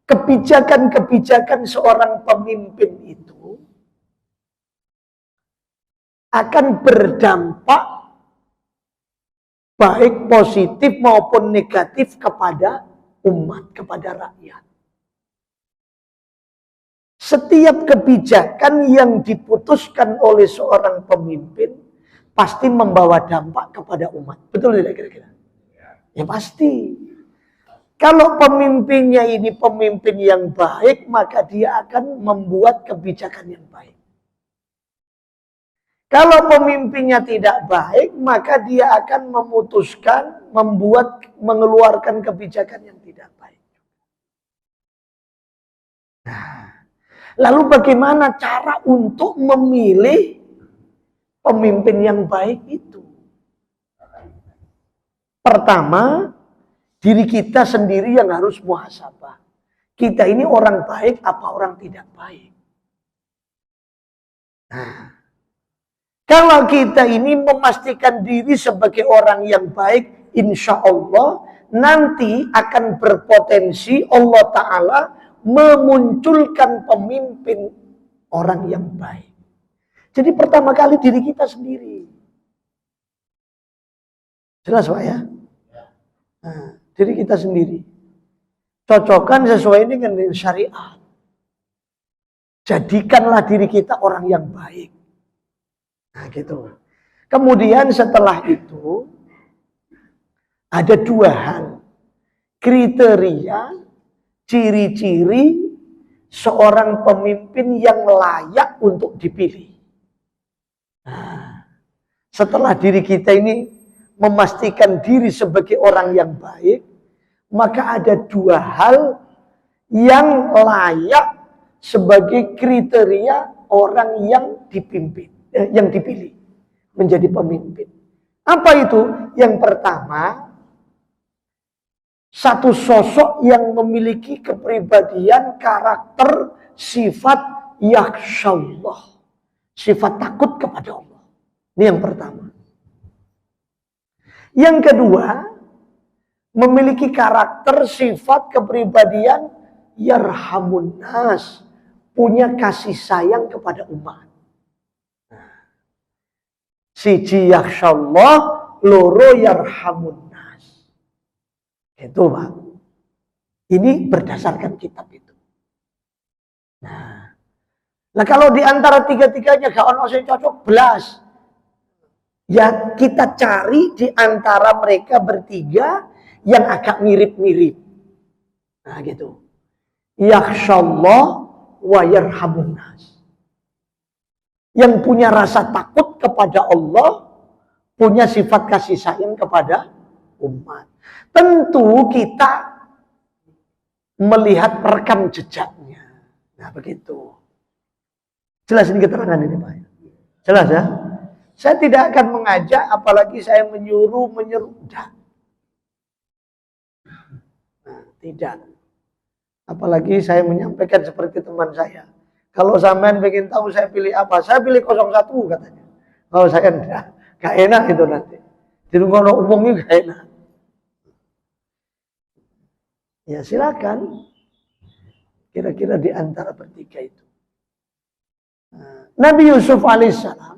Kebijakan-kebijakan seorang pemimpin itu akan berdampak baik positif maupun negatif kepada umat, kepada rakyat. Setiap kebijakan yang diputuskan oleh seorang pemimpin pasti membawa dampak kepada umat. Betul tidak kira-kira? Ya pasti. Kalau pemimpinnya ini pemimpin yang baik, maka dia akan membuat kebijakan yang baik. Kalau pemimpinnya tidak baik, maka dia akan memutuskan, mengeluarkan kebijakan yang tidak baik. Nah, lalu bagaimana cara untuk memilih pemimpin yang baik itu? Pertama, diri kita sendiri yang harus muhasabah. Kita ini orang baik apa orang tidak baik? Nah, kalau kita ini memastikan diri sebagai orang yang baik, insya Allah nanti akan berpotensi Allah Ta'ala memunculkan pemimpin orang yang baik. Jadi pertama kali diri kita sendiri. Jelas Pak ya? Nah, diri kita sendiri. Cocokkan sesuai dengan syariat. Jadikanlah diri kita orang yang baik. Nah gitu. Kemudian setelah itu ada 2 hal. Kriteria, ciri-ciri seorang pemimpin yang layak untuk dipilih. Nah, setelah diri kita ini memastikan diri sebagai orang yang baik, maka ada 2 hal yang layak sebagai kriteria orang yang yang dipilih menjadi pemimpin. Apa itu? Yang pertama, satu sosok yang memiliki kepribadian, karakter, sifat yakhsyallah, sifat takut kepada Allah. Ini yang pertama. Yang kedua, memiliki karakter, sifat, kepribadian yarhamun nas, punya kasih sayang kepada umat. Siji yakhsyallah, loro yarhamun nas. Itu Pak. Ini berdasarkan kitab itu. Nah kalau di antara tiga-tiganya gak ono sing cocok belas, ya kita cari di antara mereka bertiga yang agak mirip-mirip. Nah gitu. Yakhsyallah wa yarhamun nas. Yang punya rasa takut kepada Allah, punya sifat kasih sayang kepada umat. Tentu kita melihat rekam jejaknya. Nah begitu. Jelas ini keterangan ini Pak. Jelas ya? Saya tidak akan mengajak, apalagi saya menyuruh, menyeru. Tidak. Apalagi saya menyampaikan seperti teman saya. Kalau sampean pengen tahu saya pilih apa, saya pilih 01 katanya. Kalau saya enggak, gak enak itu nanti. Di rumah umumnya gak enak. Ya silakan. Kira-kira di antara bertiga itu. Nabi Yusuf alaihissalam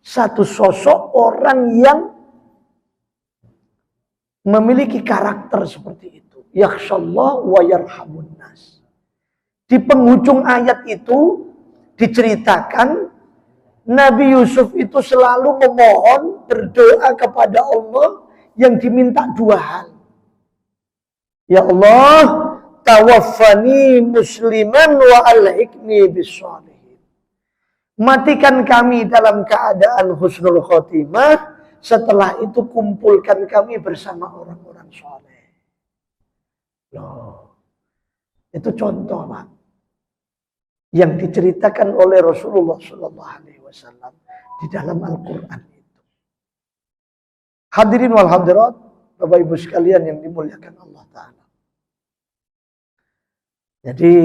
satu sosok orang yang memiliki karakter seperti itu. Yakhshallah wa yarhamun nas. Di penghujung ayat itu diceritakan Nabi Yusuf itu selalu memohon, berdoa kepada Allah yang diminta dua hal. Ya Allah, tawaffani musliman wa alhiqni bish-shalihin. Matikan kami dalam keadaan husnul khotimah, setelah itu kumpulkan kami bersama orang-orang saleh. Loh, itu contoh Pak, yang diceritakan oleh Rasulullah SAW di dalam Al-Quran itu. Hadirin wal hadirat, Bapak Ibu sekalian yang dimuliakan Allah Ta'ala. Jadi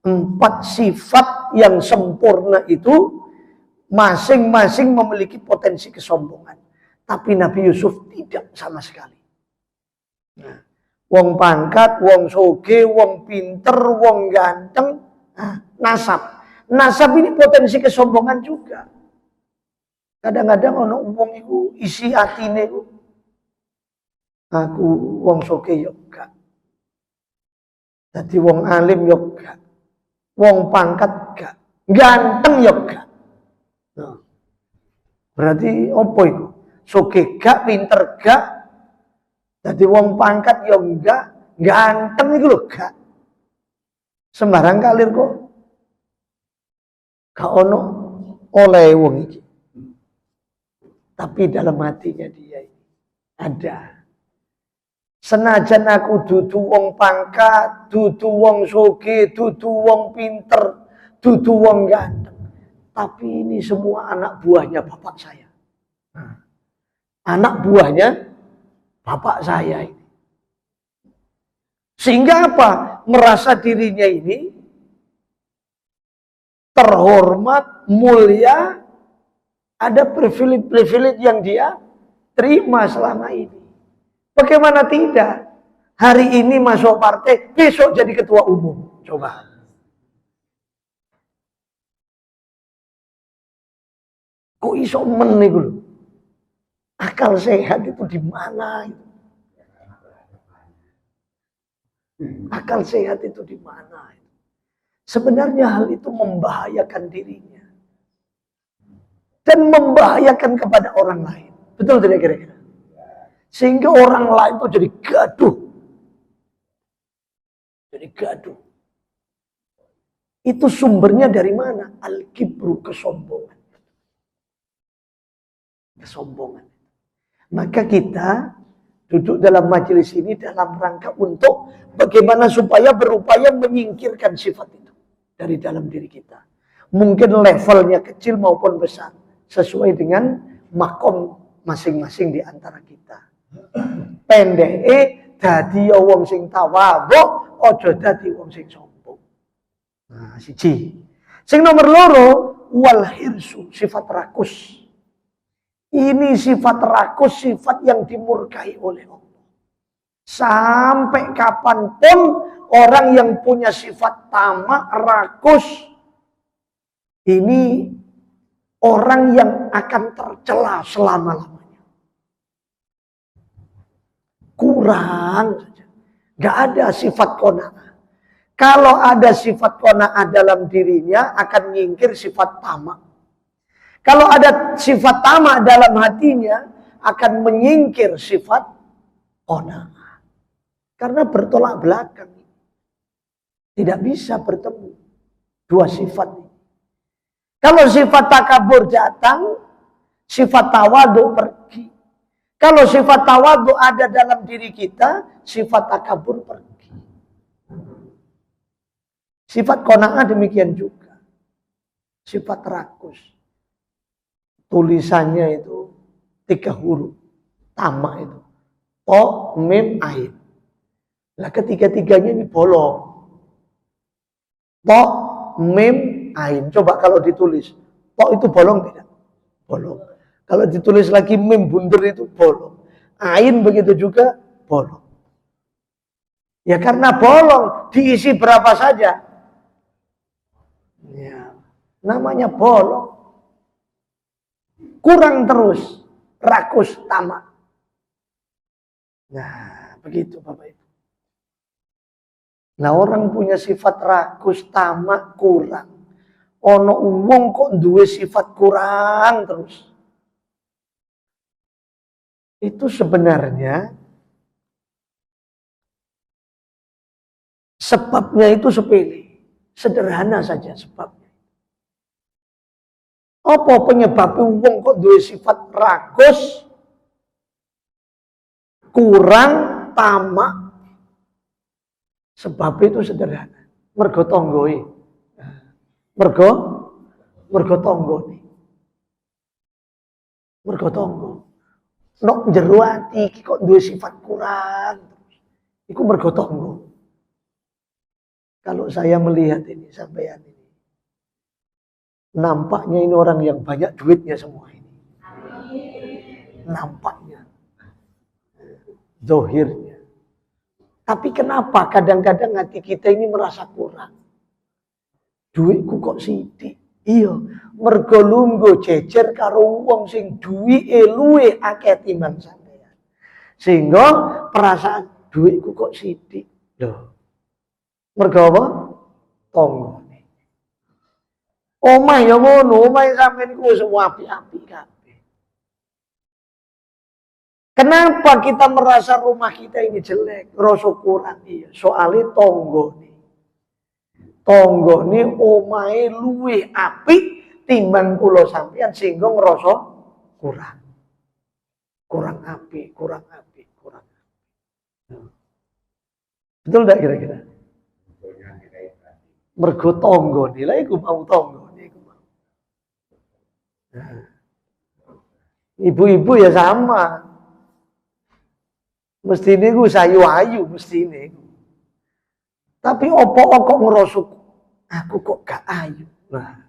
4 sifat yang sempurna itu masing-masing memiliki potensi kesombongan. Tapi Nabi Yusuf tidak sama sekali. Nah, wong pangkat, wong soge, wong pinter, wong ganteng, nasab. Nasab ini potensi kesombongan juga. Kadang-kadang ono wong iku isi atine iku aku wong soge yo gak. Dadi wong alim yo gak. Wong pangkat gak. Ganteng yo gak. Nah, berarti opo iku? Soge gak, pinter gak. Dadi wong pangkat yo enggak, ganteng iku lho gak. Sembarang kalir kok. Gak ono oleh wong iki. Tapi dalam hatinya dia ini ada. Senajan aku dudu wong pangkat, dudu wong soge, dudu wong pinter, dudu wong ganteng. Tapi ini semua anak buahnya bapak saya. Anak buahnya bapak saya ini. Sehingga apa? Merasa dirinya ini terhormat, mulia, ada privilege yang dia terima selama ini. Bagaimana tidak? Hari ini masuk partai, besok jadi ketua umum. Coba. Kok iso men iku lho? Akal sehat itu di mana? Akal sehat itu di mana? Sebenarnya hal itu membahayakan dirinya. Dan membahayakan kepada orang lain. Betul tidak kira-kira? Sehingga orang lain itu jadi gaduh. Jadi gaduh. Itu sumbernya dari mana? Al-kibru, kesombongan. Kesombongan. Maka kita duduk dalam majelis ini dalam rangka untuk bagaimana supaya berupaya menyingkirkan sifat itu dari dalam diri kita. Mungkin levelnya kecil maupun besar, sesuai dengan makom masing-masing di antara kita. Pendeke dadi wong sing tawadhu, aja dadi wong sing sombong. Nah, siji. Sing nomor loro, wal hirsu, sifat rakus. Ini sifat rakus, sifat yang dimurkai oleh Allah. Sampai kapanpun orang yang punya sifat tamak, rakus, ini orang yang akan tercela selama-lamanya. Kurang saja. Gak ada sifat qanaah. Kalau ada sifat qanaah dalam dirinya, akan nyingkir sifat tamak. Kalau ada sifat tamak dalam hatinya, akan menyingkir sifat qanaah. Karena bertolak belakang. Tidak bisa bertemu dua sifat ini. Kalau sifat takabur datang, sifat tawadhu pergi. Kalau sifat tawadhu ada dalam diri kita, sifat takabur pergi. Sifat qanaah demikian juga. sifat rakus. Tulisannya itu 3 huruf. Tamak itu. To, mim, ain. Lah ketiga-tiganya ini bolong. To, mim, ain. Coba kalau ditulis. To itu bolong tidak? Bolong. Kalau ditulis lagi mim bunder itu bolong. Ain begitu juga bolong. Ya karena bolong, diisi berapa saja. Ya, namanya bolong. Kurang terus, rakus, tamak. Nah, begitu Bapak Ibu. Nah, orang punya sifat rakus, tamak, kurang. Ono wong kok duwe sifat kurang terus. Itu sebenarnya sebabnya itu sepele. Sederhana saja sebabnya. Apa penyebab wong kok duwe sifat rakus, kurang, tamak? Sebab itu sederhana. Mergo tonggoi. Mergo tonggoni. Mergo tonggo. Nok jero ati iki kok duwe sifat kurang. Iku mergo tonggo. Kalau saya melihat ini sampean ini, nampaknya ini orang yang banyak duitnya semua ini. Nampaknya. Zohirnya. Tapi kenapa kadang-kadang hati kita ini merasa kurang? Duitku kok sithik. Iya, mergo lungguh jejer karo wong sing duwike luwih akeh timbang sampeyan. Sehingga perasaan duitku kok sithik. Loh. Mergo apa? Tanggane. Omah ya ngono, omah sampeyan ku wis apik-apik kabeh. Kenapa kita merasa rumah kita ini jelek, ngerasa kurang? Iya, soalnya tanggane. Tanggane omahe luwih apik timbang kula sampeyan sehingga ngerasa kurang. Kurang apik, kurang apik, kurang apik. Betul enggak kira-kira? Mergo tanggane, lha iku mau tanggane iku mau. Ibu-ibu ya sama. Mesti ini ku sayu-ayu mesti ini. Tapi opo kok ngerasa aku kok gak ayu. Nah,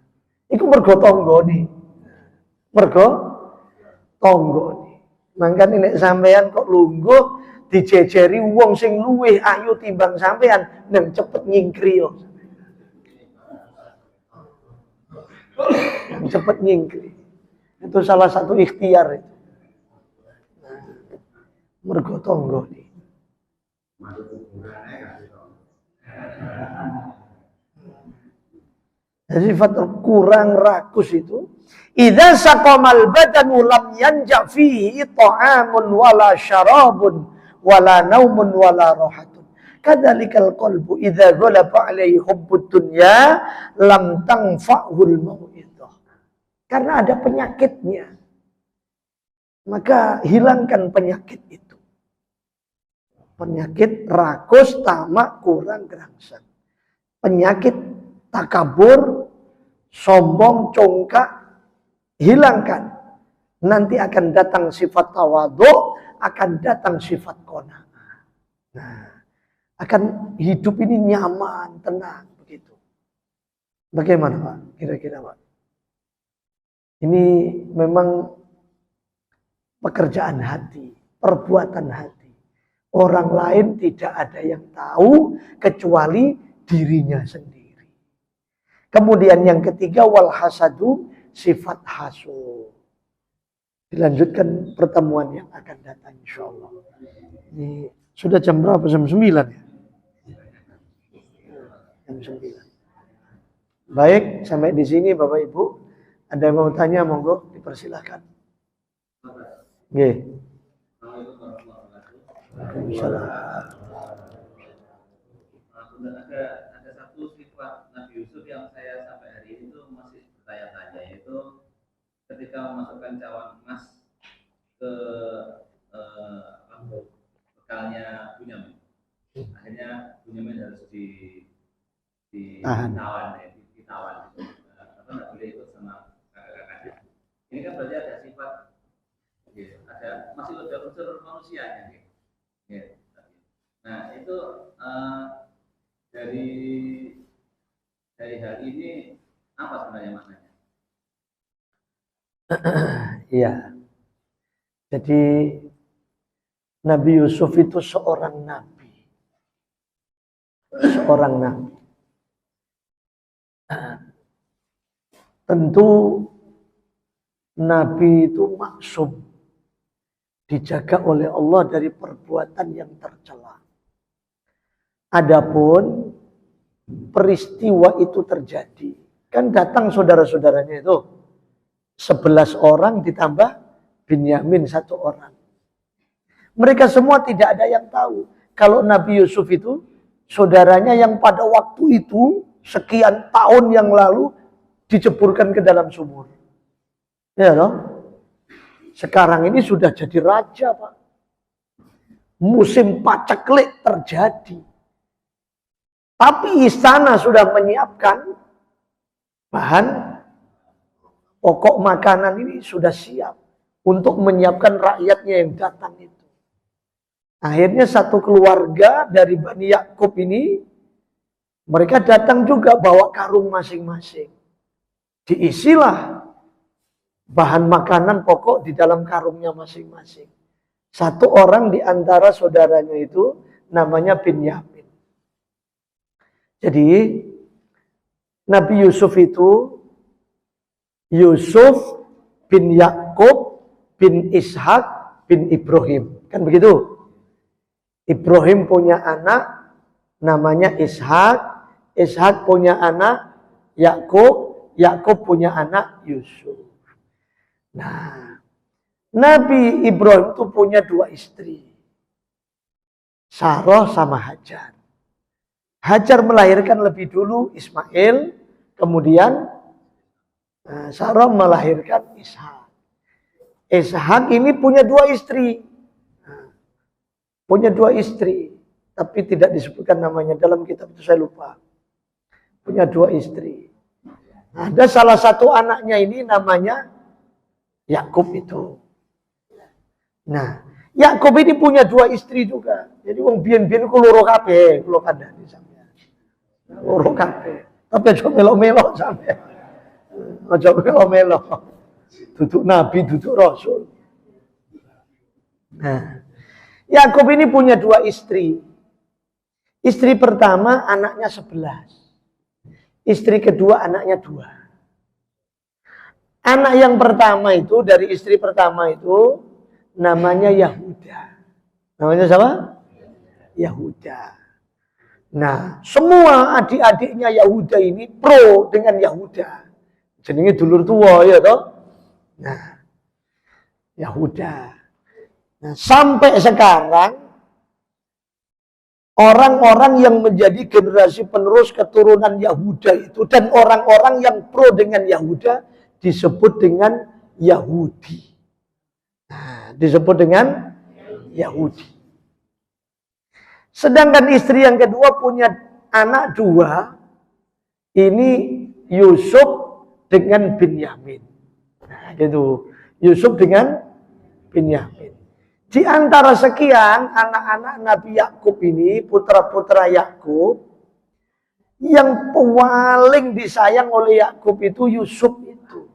iku mergo tanggane. Mergo tanggane. Mangkane nek sampean kok lungguh dijejeri wong sing luwih ayu timbang sampean, nang cepet nyingkri yo. Cepet nyingkri. Itu salah satu ikhtiar itu. Mergo tanggane. Sifat kurang rakus itu idza saqamal badanu lam yanja fihi ta'amun wala syarabun wala naumun wala rahatun kadzalikal qalbu idza ghalaba alaihi hubbud dunya lam tanfa'hul mau'izah. Karena ada penyakitnya, maka hilangkan penyakit itu. Penyakit rakus, tamak, kurang gerangsang. Penyakit takabur, sombong, congkak, hilangkan. Nanti akan datang sifat tawadhu, akan datang sifat qanaah. Nah, akan hidup ini nyaman, tenang, begitu. Bagaimana Pak? Kira-kira Pak? Ini memang pekerjaan hati, perbuatan hati. Orang lain tidak ada yang tahu kecuali dirinya sendiri. Kemudian yang ketiga wal hasadu, sifat hasud. Dilanjutkan pertemuan yang akan datang insyaallah. Ini sudah jam berapa? Jam 9 ya? Jam 9. Baik, sampai di sini Bapak Ibu. Ada yang mau tanya monggo dipersilahkan. Nggih. Ada satu sifat Nabi Yusuf yang saya sampai hari ini itu masih bertanya-tanya, yaitu ketika memasukkan cawan emas ke bekalnya Bunyamin, akhirnya Bunyamin harus ditawan, ditawan, apa nggak boleh manusianya. Ya. Nah itu dari hal ini apa sebenarnya maknanya? Iya. Jadi Nabi Yusuf itu seorang nabi. Seorang nabi. Tentu nabi itu maksum, dijaga oleh Allah dari perbuatan yang tercela. Adapun peristiwa itu terjadi, kan datang saudara-saudaranya itu 11 orang ditambah Binyamin 1 orang. Mereka semua tidak ada yang tahu kalau Nabi Yusuf itu saudaranya yang pada waktu itu sekian tahun yang lalu diceburkan ke dalam sumur. Ya toh? Sekarang ini sudah jadi raja, Pak. Musim paceklik terjadi. Tapi istana sudah menyiapkan bahan pokok makanan ini, sudah siap untuk menyiapkan rakyatnya yang datang itu. Akhirnya satu keluarga dari Bani Yakub ini, mereka datang juga bawa karung masing-masing. Diisilah bahan makanan pokok di dalam karungnya masing-masing. Satu orang di antara saudaranya itu namanya Binyamin. Jadi Nabi Yusuf itu Yusuf bin Yakub bin Ishak bin Ibrahim. Kan begitu? Ibrahim punya anak namanya Ishak. Ishak punya anak Yakub. Yakub punya anak Yusuf. Nah, Nabi Ibrahim itu punya 2 istri. Sarah sama Hajar. Hajar melahirkan lebih dulu Ismail, kemudian Sarah melahirkan Ishak. Ishak ini punya 2 istri. Punya 2 istri, tapi tidak disebutkan namanya dalam kitab itu, saya lupa. Punya 2 istri. Ada salah satu anaknya ini namanya Yakub itu. Nah, Yakub ini punya 2 istri juga. Jadi wong biyen-biyen ku loro kabeh, kula kandhani sampeyan. Loro kabeh. Tapi aja melo-melo sampeyan. Aja melo-melo. Duduk nabi, duduk rasul. Nah, Yakub ini punya 2 istri. Istri pertama anaknya 11. Istri kedua anaknya 2. Anak yang pertama itu, dari istri pertama itu namanya Yahuda. Namanya siapa? Yahuda. Nah, semua adik-adiknya Yahuda ini pro dengan Yahuda. Jenenge dulur tua ya toh. Nah, Yahuda. Nah, sampai sekarang orang-orang yang menjadi generasi penerus keturunan Yahuda itu dan orang-orang yang pro dengan Yahuda disebut dengan Yahudi. Nah, disebut dengan Yahudi. Sedangkan istri yang kedua punya anak 2. Ini Yusuf dengan Binyamin. Nah, gitu. Yusuf dengan Binyamin. Di antara sekian anak-anak Nabi Yakub ini, putra-putra Yakub, yang paling disayang oleh Yakub itu Yusuf itu.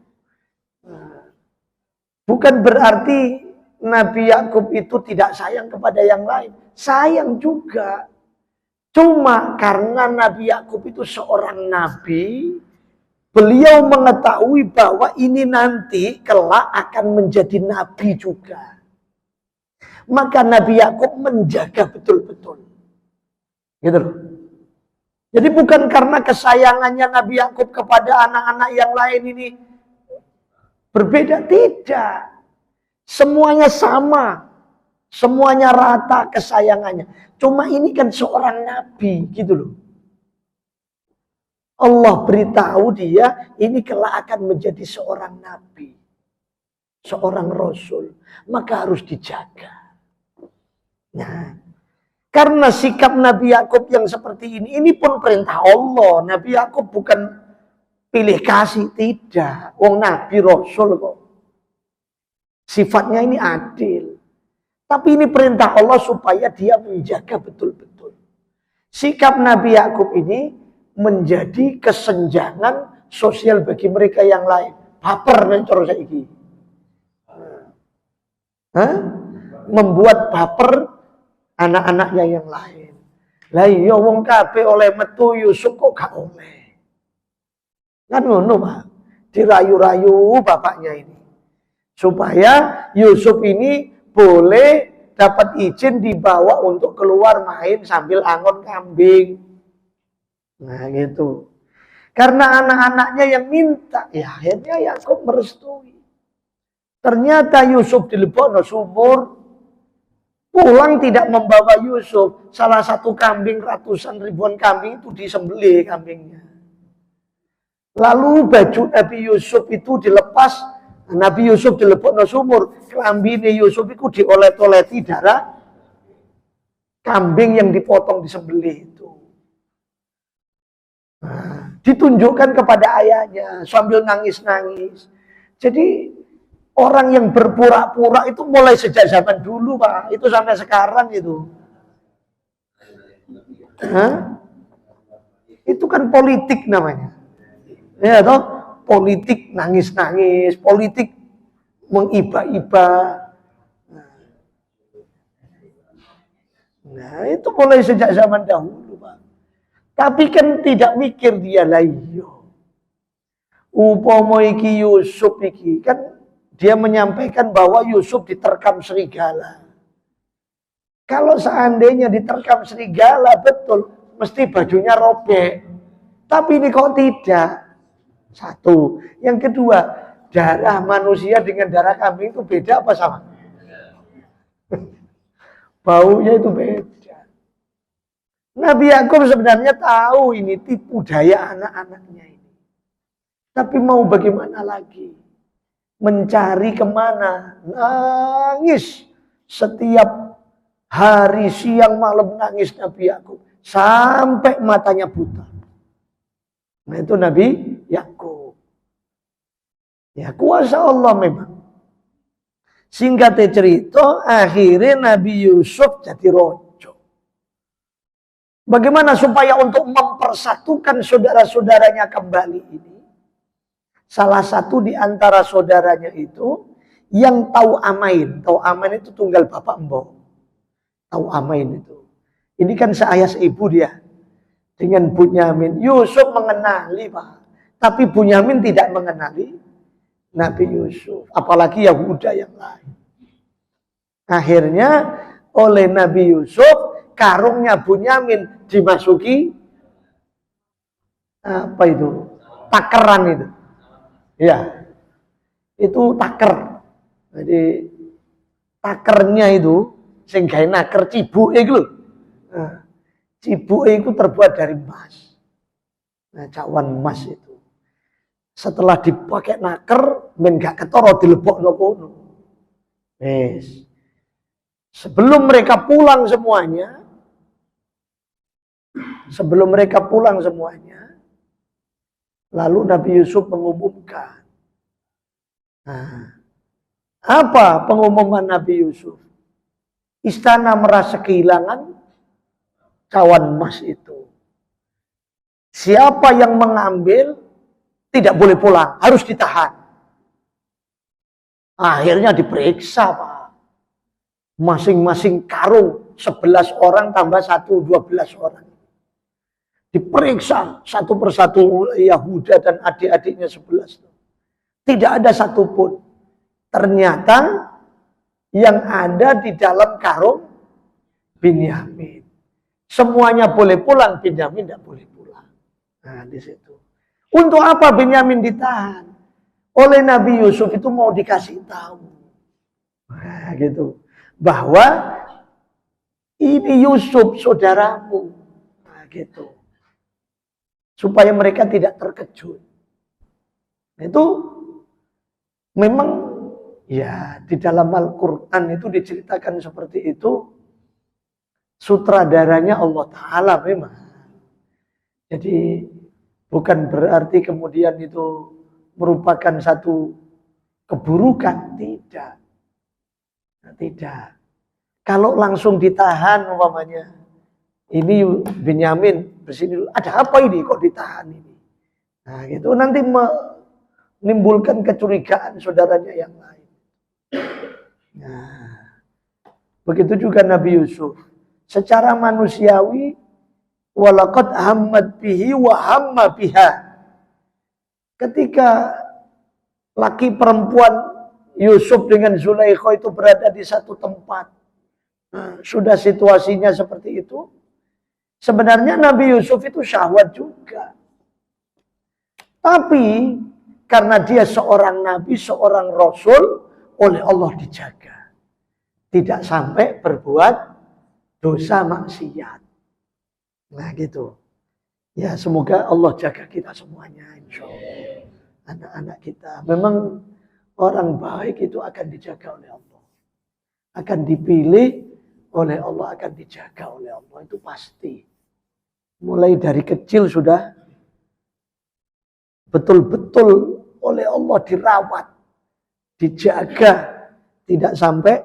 Bukan berarti Nabi Yakub itu tidak sayang kepada yang lain. Sayang juga. Cuma karena Nabi Yakub itu seorang nabi, beliau mengetahui bahwa ini nanti kelak akan menjadi nabi juga. Maka Nabi Yakub menjaga betul-betul. Gitu loh. Jadi bukan karena kesayangannya Nabi Yakub kepada anak-anak yang lain ini berbeda, tidak. Semuanya sama. Semuanya rata kesayangannya. Cuma ini kan seorang nabi, gitu loh. Allah beritahu dia ini kelak akan menjadi seorang nabi. Seorang rasul. Maka harus dijaga. Nah, karena sikap Nabi Yakub yang seperti ini pun perintah Allah. Nabi Yakub bukan pilih kasih, tidak. Wong Nabi Rasul kok. Sifatnya ini adil. Tapi ini perintah Allah supaya dia menjaga betul-betul. Sikap Nabi Yakub ini menjadi kesenjangan sosial bagi mereka yang lain. Baper nek cara saiki. Membuat baper anak-anaknya yang lain. Lah iya wong kabeh oleh metu Yusuf kok gak oleh. Kan ngono, Pak. Dirayu-rayu bapaknya ini. Supaya Yusuf ini boleh dapat izin dibawa untuk keluar main sambil angon kambing. Nah gitu. Karena anak-anaknya yang minta, ya akhirnya Yakub merestui. Ternyata Yusuf dilebokno sumur, pulang tidak membawa Yusuf. Salah satu kambing, ratusan ribuan kambing itu disembelih kambingnya. Lalu baju Nabi Yusuf itu dilepas, Nabi Yusuf dilebokno sumur, kelambine Yusuf itu diolet-oleti darah kambing yang dipotong disembelih itu. Nah, ditunjukkan kepada ayahnya sambil nangis-nangis. Jadi orang yang berpura-pura itu mulai sejak zaman dulu, Pak. Itu sampai sekarang itu. Itu kan politik namanya. Ya toh, politik nangis-nangis, politik mengiba-iba. Nah, itu mulai sejak zaman dahulu, Pak. Tapi kan tidak mikir dia lah iya. Umpama iki Yusuf iki kan dia menyampaikan bahwa Yusuf diterkam serigala. Kalau seandainya diterkam serigala betul, mesti bajunya robek. Tapi ini kok tidak. Satu. Yang kedua, darah manusia dengan darah kambing itu beda apa sama? Baunya itu beda. Nabi Yakub sebenarnya tahu ini tipu daya anak-anaknya ini. Tapi mau bagaimana lagi? Mencari kemana? Nangis. Setiap hari siang malam nangis Nabi Yakub. Sampai matanya buta. Nah itu Nabi Yakub. Ya kuasa Allah memang. Singkat cerita, akhirnya Nabi Yusuf jadi rojo. Bagaimana supaya untuk mempersatukan saudara-saudaranya kembali ini? Salah satu di antara saudaranya itu yang tahu amain. Tahu amain itu tunggal bapak mbok. Tahu amain itu. Ini kan seayah seibu dia. Dengan Bunyamin. Yusuf mengenali, Pak. Tapi Bunyamin tidak mengenali Nabi Yusuf. Apalagi Yahuda yang lain. Akhirnya oleh Nabi Yusuf karungnya Bunyamin dimasuki apa itu? Takeran itu. Ya. Itu taker. Jadi takernya itu sing gawe naker cibuke iku lho. Nah, cibuke itu terbuat dari emas. Nah, cawan emas itu. Setelah dipakai naker, men gak ketara dilebokno kono. Wes. Sebelum mereka pulang semuanya, lalu Nabi Yusuf mengumumkan. Nah, apa pengumuman Nabi Yusuf? Istana merasa kehilangan cawan emas itu. Siapa yang mengambil tidak boleh pulang, harus ditahan. Akhirnya diperiksa, Pak. Masing-masing karung 11 orang tambah 1, 12 orang. Diperiksa satu persatu Yahuda dan adik-adiknya 11. Tidak ada satupun. Ternyata yang ada di dalam karung Binyamin. Semuanya boleh pulang, Binyamin tidak boleh pulang. Nah, di situ. Untuk apa Binyamin ditahan? Oleh Nabi Yusuf itu mau dikasih tahu. Nah, gitu. Bahwa ini Yusuf saudaramu. Nah, gitu. Supaya mereka tidak terkejut. Itu memang ya di dalam Al-Quran itu diceritakan seperti itu. Sutradaranya Allah Ta'ala memang. Jadi bukan berarti kemudian itu merupakan satu keburukan. Tidak. Tidak. Kalau langsung ditahan umpamanya, ini Benyamin bersini dulu, ada apa ini kok ditahan ini? Nah, gitu nanti menimbulkan kecurigaan saudaranya yang lain. Nah, begitu juga Nabi Yusuf. Secara manusiawi, walaqad hammat bihi wa hamma biha. Ketika laki perempuan Yusuf dengan Zulaikha itu berada di satu tempat, nah, sudah situasinya seperti itu. Sebenarnya Nabi Yusuf itu syahwat juga. Tapi karena dia seorang nabi, seorang rasul, oleh Allah dijaga. Tidak sampai berbuat dosa maksiat. Nah gitu. Ya semoga Allah jaga kita semuanya, insya Allah. Anak-anak kita. Memang orang baik itu akan dijaga oleh Allah. Akan dipilih oleh Allah, akan dijaga oleh Allah. Itu pasti. Mulai dari kecil sudah betul-betul oleh Allah dirawat, dijaga, tidak sampai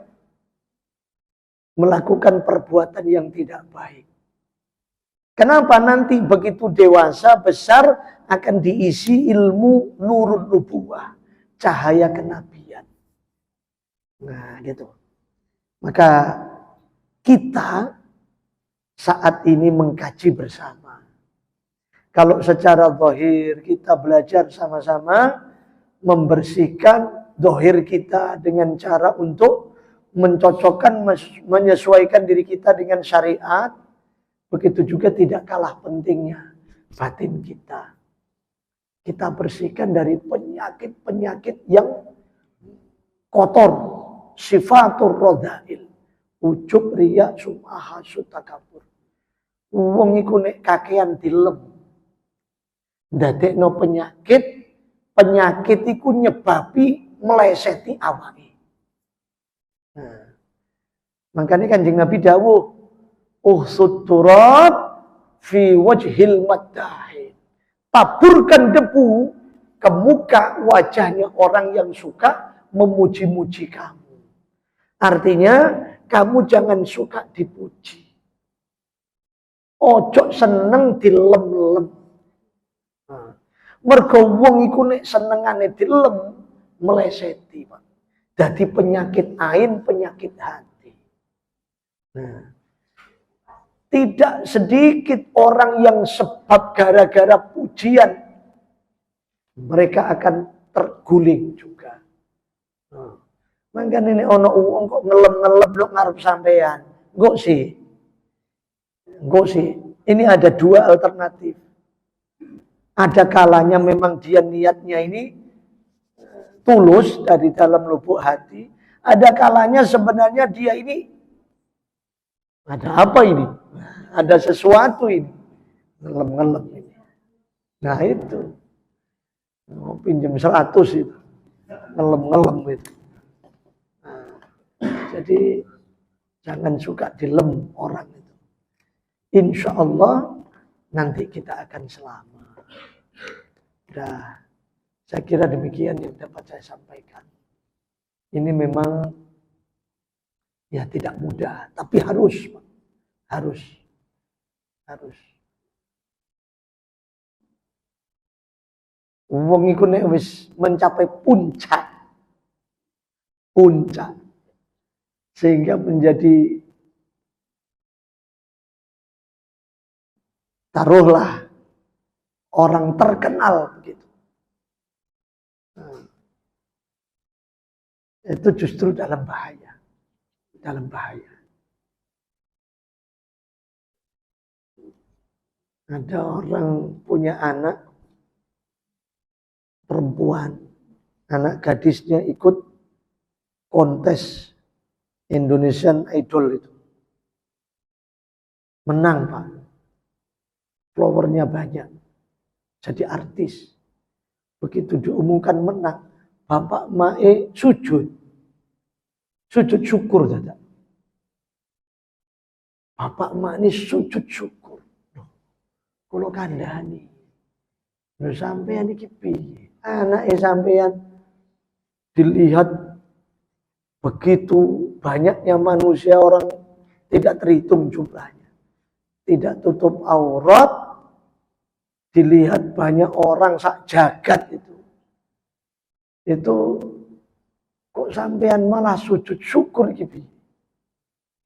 melakukan perbuatan yang tidak baik. Kenapa nanti begitu dewasa besar akan diisi ilmu nurun nubuwah, cahaya kenabian. Nah, gitu. Maka kita saat ini mengkaji bersama. Kalau secara zahir kita belajar sama-sama membersihkan zahir kita dengan cara untuk mencocokkan, menyesuaikan diri kita dengan syariat. Begitu juga tidak kalah pentingnya batin kita. Kita bersihkan dari penyakit-penyakit yang kotor. Sifatur rodhail. Ujub, riya, sum'ah, hasud, takabur. Wong iku nek kakean dilem. Ndadekno penyakit iku nyebabi meleseti awake. Nah, makanya Kanjeng Nabi dawuh, uhsud turab fi wajhil maddahin. Taburkan debu ke muka wajahnya orang yang suka memuji-muji kamu. Artinya kamu jangan suka dipuji. Ojo seneng dilem-lem. Mergo wong iku nek senengane dilem meleseti, Pak. Dadi penyakit ain, penyakit hati. Nah, tidak sedikit orang yang sebab gara-gara pujian mereka akan terguling juga. Mangkane nek ana wong kok ngelem-ngelem lho ngarep sampean. Engko sih. Ini ada dua alternatif. Ada kalanya memang dia niatnya ini tulus dari dalam lubuk hati. Ada kalanya sebenarnya dia ini ada apa ini? Ada sesuatu ini. Ngelem-ngelem ini. Nah itu. Mau pinjam 100 itu. Ngelem-ngelem itu. Jadi jangan suka dilem orang itu. Insya Allah nanti kita akan selamat. Nah, saya kira demikian yang dapat saya sampaikan. Ini memang ya tidak mudah, tapi harus. Wong iku nek wis mencapai puncak. Sehingga menjadi taruhlah orang terkenal begitu. Itu justru dalam bahaya. Ada orang punya anak perempuan, anak gadisnya ikut kontes Indonesian Idol itu. Menang, Pak. Followernya banyak. Jadi artis. Begitu diumumkan menang, bapak mae sujud. Sujud syukur saja. Bapak mak ini sujud syukur. Kalau kandhani. Lho sampean iki piye? Anake sampean dilihat begitu banyaknya manusia orang tidak terhitung jumlahnya. Tidak tutup aurat, dilihat banyak orang sak jagat itu. Itu kok sampean malah sujud syukur gitu.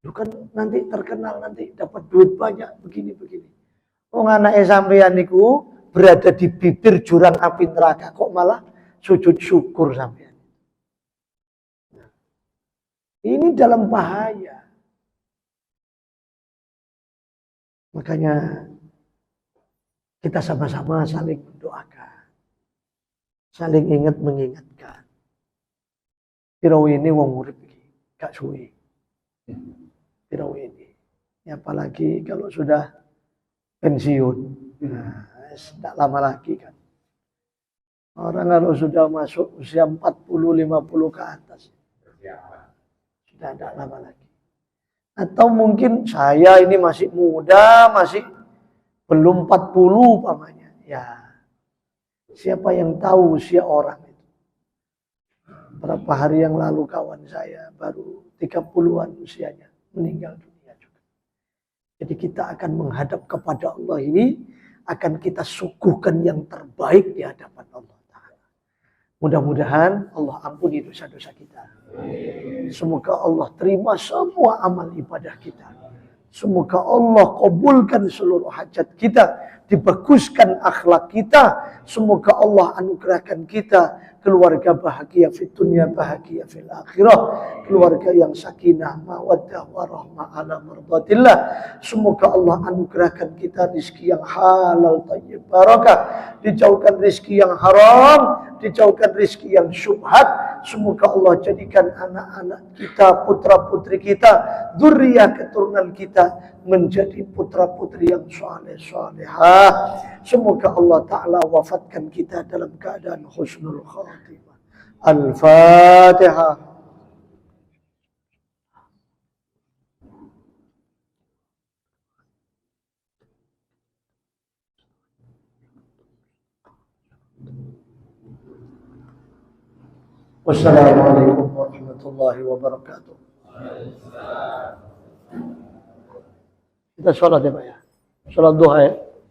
Lu kan nanti terkenal, nanti dapat duit banyak begini-begini. Oh, anake sampean niku berada di bibir jurang api neraka, kok malah sujud syukur sampean. Ini dalam bahaya. Makanya kita sama-sama saling mendoakan. Saling ingat mengingatkan. Pirau ini wong urip iki, gak suwe. Pirau ini. Ya, apalagi kalau sudah pensiun. Nah, tidak lama lagi kan. Orang kalau sudah masuk usia 40-50 ke atas. Sudah tidak lama lagi. Atau mungkin saya ini masih muda, masih belum 40 umpamanya. Ya, siapa yang tahu usia orang itu. Berapa hari yang lalu kawan saya baru 30-an usianya meninggal dunia juga. Jadi kita akan menghadap kepada Allah ini, akan kita suguhkan yang terbaik di hadapan Allah Ta'ala. Mudah-mudahan Allah ampuni dosa-dosa kita. Semoga Allah terima semua amal ibadah kita. Semoga Allah kabulkan seluruh hajat kita, dibaguskan akhlak kita. Semoga Allah anugerahkan kita keluarga bahagia fid dunya, bahagia fil akhirah, keluarga yang sakinah, mawaddah, warahmah ala mardatillah. Semoga Allah anugerahkan kita rezeki yang halal, thayyib, barakah, dijauhkan rezeki yang haram, dijauhkan rezeki yang syubhat. Semoga Allah jadikan anak-anak kita, putra-putri kita, dzurriyyah keturunan kita menjadi putra-putri yang saleh-salehah. Semoga Allah Ta'ala wafatkan kita dalam keadaan husnul khatimah. Al-Fatihah. Wassalamualaikum warahmatullahi wabarakatuh. Kita sholat ya Pak ya. Sholat duha ya.